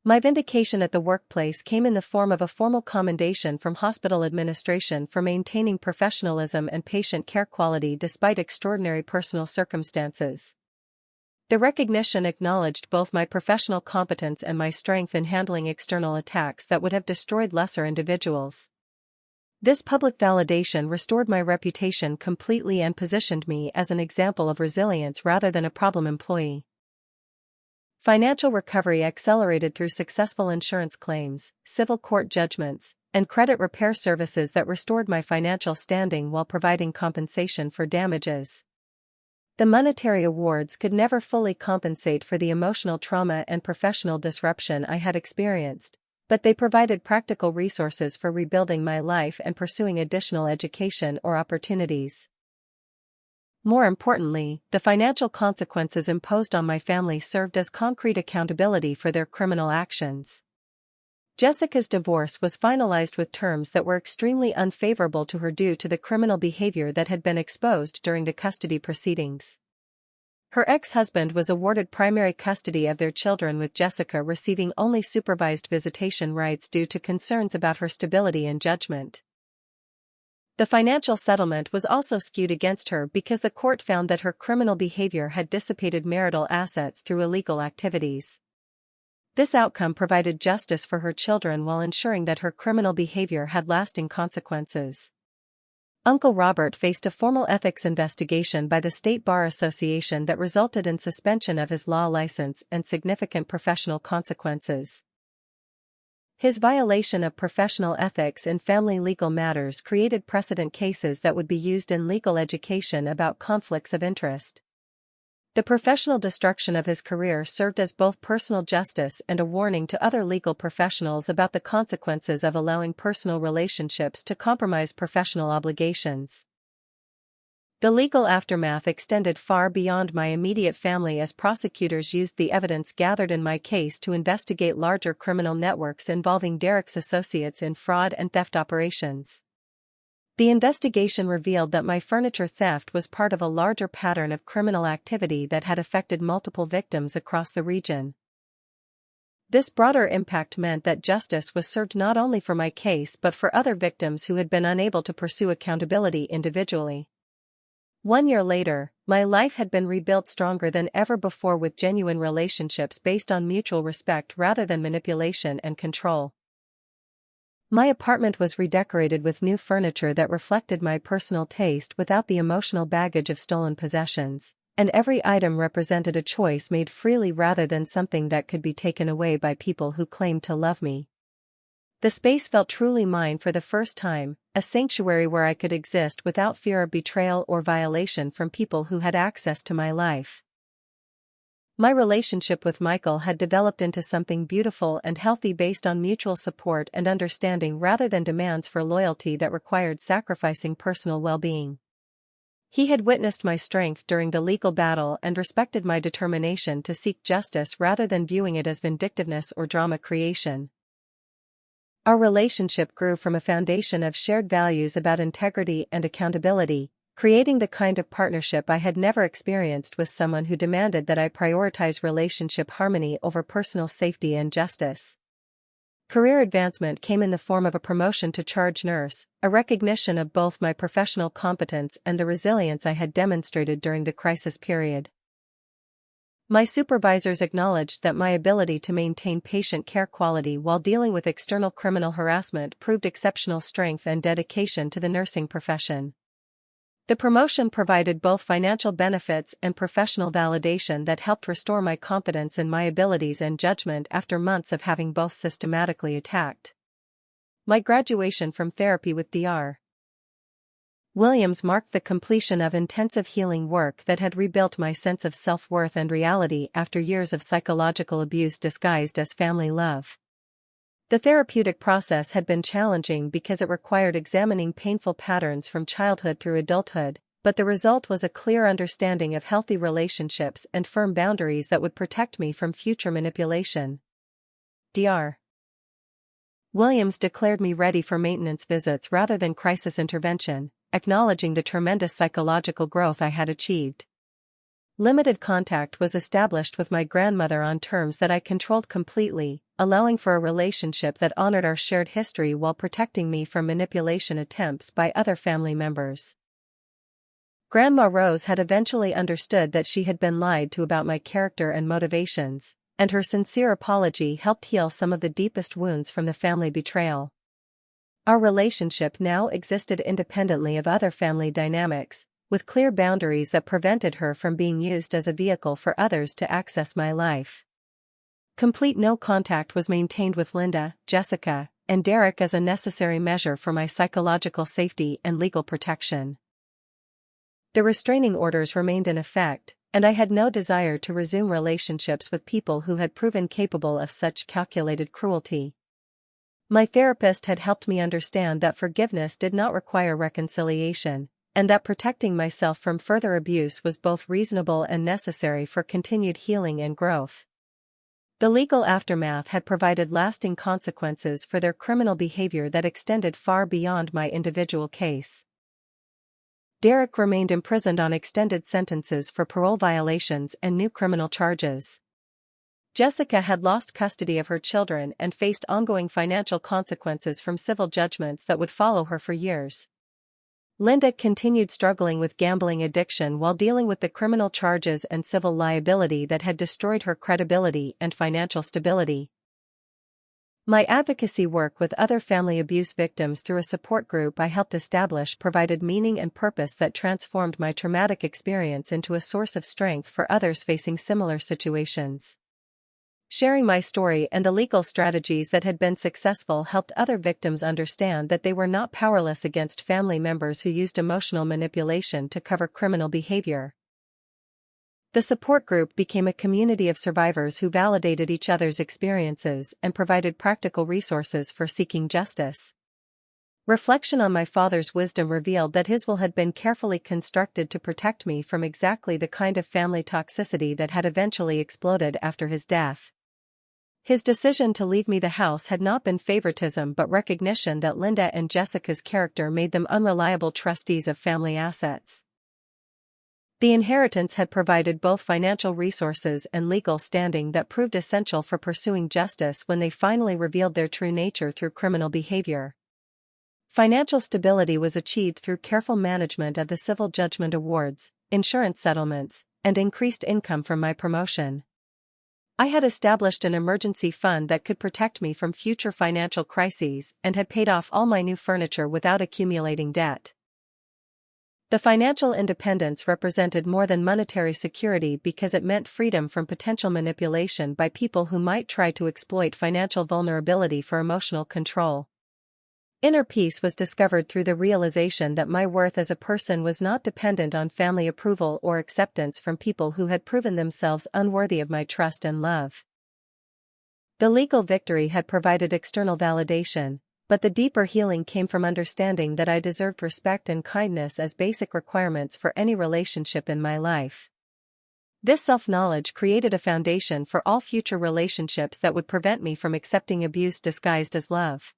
My vindication at the workplace came in the form of a formal commendation from hospital administration for maintaining professionalism and patient care quality despite extraordinary personal circumstances. The recognition acknowledged both my professional competence and my strength in handling external attacks that would have destroyed lesser individuals. This public validation restored my reputation completely and positioned me as an example of resilience rather than a problem employee. Financial recovery accelerated through successful insurance claims, civil court judgments, and credit repair services that restored my financial standing while providing compensation for damages. The monetary awards could never fully compensate for the emotional trauma and professional disruption I had experienced, but they provided practical resources for rebuilding my life and pursuing additional education or opportunities. More importantly, the financial consequences imposed on my family served as concrete accountability for their criminal actions. Jessica's divorce was finalized with terms that were extremely unfavorable to her due to the criminal behavior that had been exposed during the custody proceedings. Her ex-husband was awarded primary custody of their children, with Jessica receiving only supervised visitation rights due to concerns about her stability and judgment. The financial settlement was also skewed against her because the court found that her criminal behavior had dissipated marital assets through illegal activities. This outcome provided justice for her children while ensuring that her criminal behavior had lasting consequences. Uncle Robert faced a formal ethics investigation by the State Bar Association that resulted in suspension of his law license and significant professional consequences. His violation of professional ethics in family legal matters created precedent cases that would be used in legal education about conflicts of interest. The professional destruction of his career served as both personal justice and a warning to other legal professionals about the consequences of allowing personal relationships to compromise professional obligations. The legal aftermath extended far beyond my immediate family as prosecutors used the evidence gathered in my case to investigate larger criminal networks involving Derek's associates in fraud and theft operations. The investigation revealed that my furniture theft was part of a larger pattern of criminal activity that had affected multiple victims across the region. This broader impact meant that justice was served not only for my case but for other victims who had been unable to pursue accountability individually. 1 year later, my life had been rebuilt stronger than ever before, with genuine relationships based on mutual respect rather than manipulation and control. My apartment was redecorated with new furniture that reflected my personal taste without the emotional baggage of stolen possessions, and every item represented a choice made freely rather than something that could be taken away by people who claimed to love me. The space felt truly mine for the first time, a sanctuary where I could exist without fear of betrayal or violation from people who had access to my life. My relationship with Michael had developed into something beautiful and healthy based on mutual support and understanding rather than demands for loyalty that required sacrificing personal well-being. He had witnessed my strength during the legal battle and respected my determination to seek justice rather than viewing it as vindictiveness or drama creation. Our relationship grew from a foundation of shared values about integrity and accountability, creating the kind of partnership I had never experienced with someone who demanded that I prioritize relationship harmony over personal safety and justice. Career advancement came in the form of a promotion to charge nurse, a recognition of both my professional competence and the resilience I had demonstrated during the crisis period. My supervisors acknowledged that my ability to maintain patient care quality while dealing with external criminal harassment proved exceptional strength and dedication to the nursing profession. The promotion provided both financial benefits and professional validation that helped restore my confidence in my abilities and judgment after months of having both systematically attacked. My graduation from therapy with Dr. Williams marked the completion of intensive healing work that had rebuilt my sense of self-worth and reality after years of psychological abuse disguised as family love. The therapeutic process had been challenging because it required examining painful patterns from childhood through adulthood, but the result was a clear understanding of healthy relationships and firm boundaries that would protect me from future manipulation. Dr. Williams declared me ready for maintenance visits rather than crisis intervention, acknowledging the tremendous psychological growth I had achieved. Limited contact was established with my grandmother on terms that I controlled completely, allowing for a relationship that honored our shared history while protecting me from manipulation attempts by other family members. Grandma Rose had eventually understood that she had been lied to about my character and motivations, and her sincere apology helped heal some of the deepest wounds from the family betrayal. Our relationship now existed independently of other family dynamics, with clear boundaries that prevented her from being used as a vehicle for others to access my life. Complete no contact was maintained with Linda, Jessica, and Derek as a necessary measure for my psychological safety and legal protection. The restraining orders remained in effect, and I had no desire to resume relationships with people who had proven capable of such calculated cruelty. My therapist had helped me understand that forgiveness did not require reconciliation, and that protecting myself from further abuse was both reasonable and necessary for continued healing and growth. The legal aftermath had provided lasting consequences for their criminal behavior that extended far beyond my individual case. Derek remained imprisoned on extended sentences for parole violations and new criminal charges. Jessica had lost custody of her children and faced ongoing financial consequences from civil judgments that would follow her for years. Linda continued struggling with gambling addiction while dealing with the criminal charges and civil liability that had destroyed her credibility and financial stability. My advocacy work with other family abuse victims through a support group I helped establish provided meaning and purpose that transformed my traumatic experience into a source of strength for others facing similar situations. Sharing my story and the legal strategies that had been successful helped other victims understand that they were not powerless against family members who used emotional manipulation to cover criminal behavior. The support group became a community of survivors who validated each other's experiences and provided practical resources for seeking justice. Reflection on my father's wisdom revealed that his will had been carefully constructed to protect me from exactly the kind of family toxicity that had eventually exploded after his death. His decision to leave me the house had not been favoritism but recognition that Linda and Jessica's character made them unreliable trustees of family assets. The inheritance had provided both financial resources and legal standing that proved essential for pursuing justice when they finally revealed their true nature through criminal behavior. Financial stability was achieved through careful management of the civil judgment awards, insurance settlements, and increased income from my promotion. I had established an emergency fund that could protect me from future financial crises and had paid off all my new furniture without accumulating debt. The financial independence represented more than monetary security because it meant freedom from potential manipulation by people who might try to exploit financial vulnerability for emotional control. Inner peace was discovered through the realization that my worth as a person was not dependent on family approval or acceptance from people who had proven themselves unworthy of my trust and love. The legal victory had provided external validation, but the deeper healing came from understanding that I deserved respect and kindness as basic requirements for any relationship in my life. This self-knowledge created a foundation for all future relationships that would prevent me from accepting abuse disguised as love.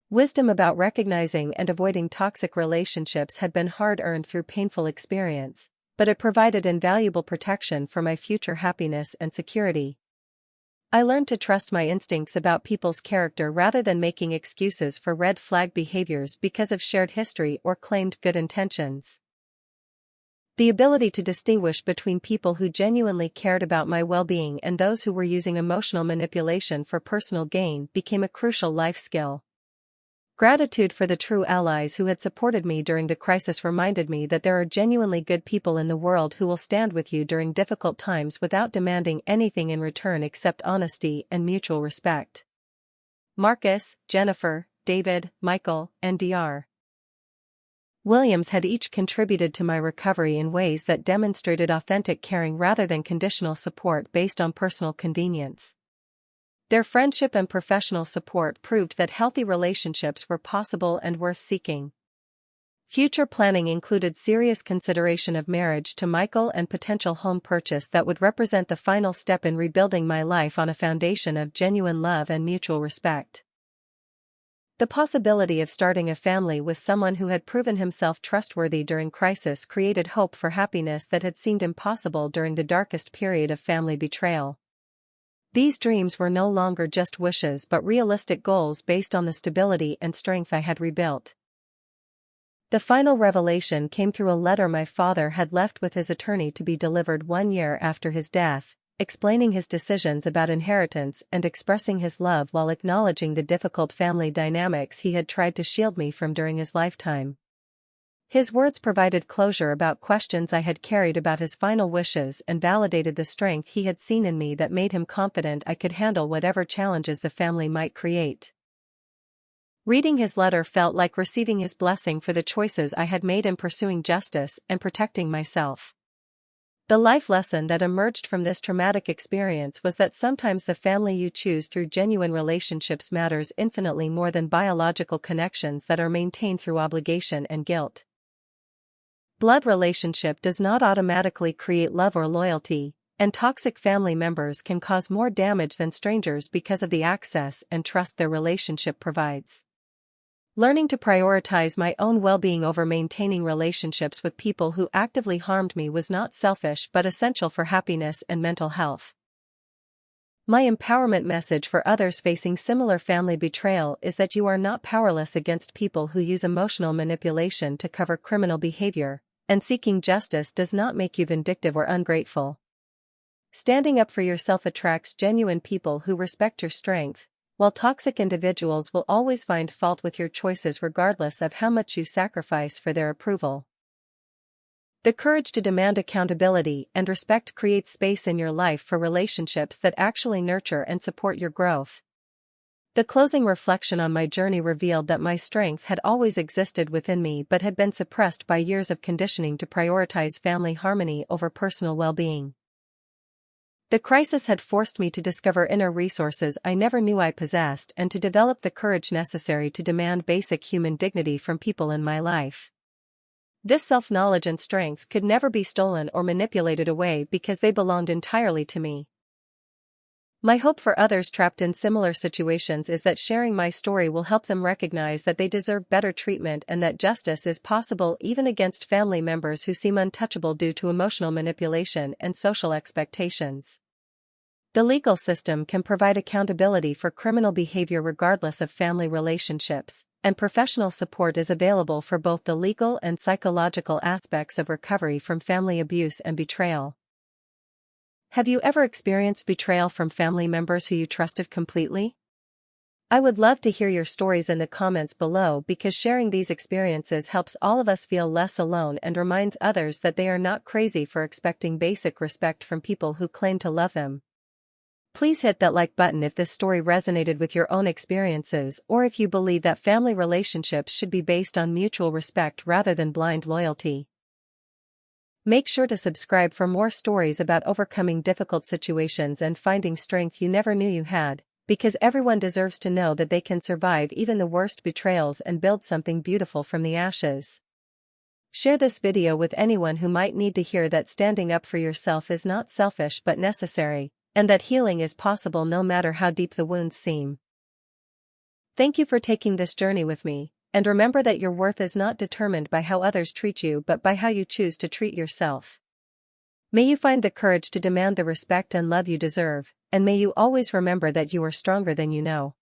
Wisdom about recognizing and avoiding toxic relationships had been hard-earned through painful experience, but it provided invaluable protection for my future happiness and security. I learned to trust my instincts about people's character rather than making excuses for red flag behaviors because of shared history or claimed good intentions. The ability to distinguish between people who genuinely cared about my well-being and those who were using emotional manipulation for personal gain became a crucial life skill. Gratitude for the true allies who had supported me during the crisis reminded me that there are genuinely good people in the world who will stand with you during difficult times without demanding anything in return except honesty and mutual respect. Marcus, Jennifer, David, Michael, and Dr. Williams had each contributed to my recovery in ways that demonstrated authentic caring rather than conditional support based on personal convenience. Their friendship and professional support proved that healthy relationships were possible and worth seeking. Future planning included serious consideration of marriage to Michael and potential home purchase that would represent the final step in rebuilding my life on a foundation of genuine love and mutual respect. The possibility of starting a family with someone who had proven himself trustworthy during crisis created hope for happiness that had seemed impossible during the darkest period of family betrayal. These dreams were no longer just wishes but realistic goals based on the stability and strength I had rebuilt. The final revelation came through a letter my father had left with his attorney to be delivered 1 year after his death, explaining his decisions about inheritance and expressing his love while acknowledging the difficult family dynamics he had tried to shield me from during his lifetime. His words provided closure about questions I had carried about his final wishes and validated the strength he had seen in me that made him confident I could handle whatever challenges the family might create. Reading his letter felt like receiving his blessing for the choices I had made in pursuing justice and protecting myself. The life lesson that emerged from this traumatic experience was that sometimes the family you choose through genuine relationships matters infinitely more than biological connections that are maintained through obligation and guilt. Blood relationship does not automatically create love or loyalty, and toxic family members can cause more damage than strangers because of the access and trust their relationship provides. Learning to prioritize my own well-being over maintaining relationships with people who actively harmed me was not selfish but essential for happiness and mental health. My empowerment message for others facing similar family betrayal is that you are not powerless against people who use emotional manipulation to cover criminal behavior, and seeking justice does not make you vindictive or ungrateful. Standing up for yourself attracts genuine people who respect your strength, while toxic individuals will always find fault with your choices regardless of how much you sacrifice for their approval. The courage to demand accountability and respect creates space in your life for relationships that actually nurture and support your growth. The closing reflection on my journey revealed that my strength had always existed within me but had been suppressed by years of conditioning to prioritize family harmony over personal well-being. The crisis had forced me to discover inner resources I never knew I possessed and to develop the courage necessary to demand basic human dignity from people in my life. This self-knowledge and strength could never be stolen or manipulated away because they belonged entirely to me. My hope for others trapped in similar situations is that sharing my story will help them recognize that they deserve better treatment and that justice is possible even against family members who seem untouchable due to emotional manipulation and social expectations. The legal system can provide accountability for criminal behavior regardless of family relationships, and professional support is available for both the legal and psychological aspects of recovery from family abuse and betrayal. Have you ever experienced betrayal from family members who you trusted completely? I would love to hear your stories in the comments below because sharing these experiences helps all of us feel less alone and reminds others that they are not crazy for expecting basic respect from people who claim to love them. Please hit that like button if this story resonated with your own experiences or if you believe that family relationships should be based on mutual respect rather than blind loyalty. Make sure to subscribe for more stories about overcoming difficult situations and finding strength you never knew you had, because everyone deserves to know that they can survive even the worst betrayals and build something beautiful from the ashes. Share this video with anyone who might need to hear that standing up for yourself is not selfish but necessary, and that healing is possible no matter how deep the wounds seem. Thank you for taking this journey with me. And remember that your worth is not determined by how others treat you but by how you choose to treat yourself. May you find the courage to demand the respect and love you deserve, and may you always remember that you are stronger than you know.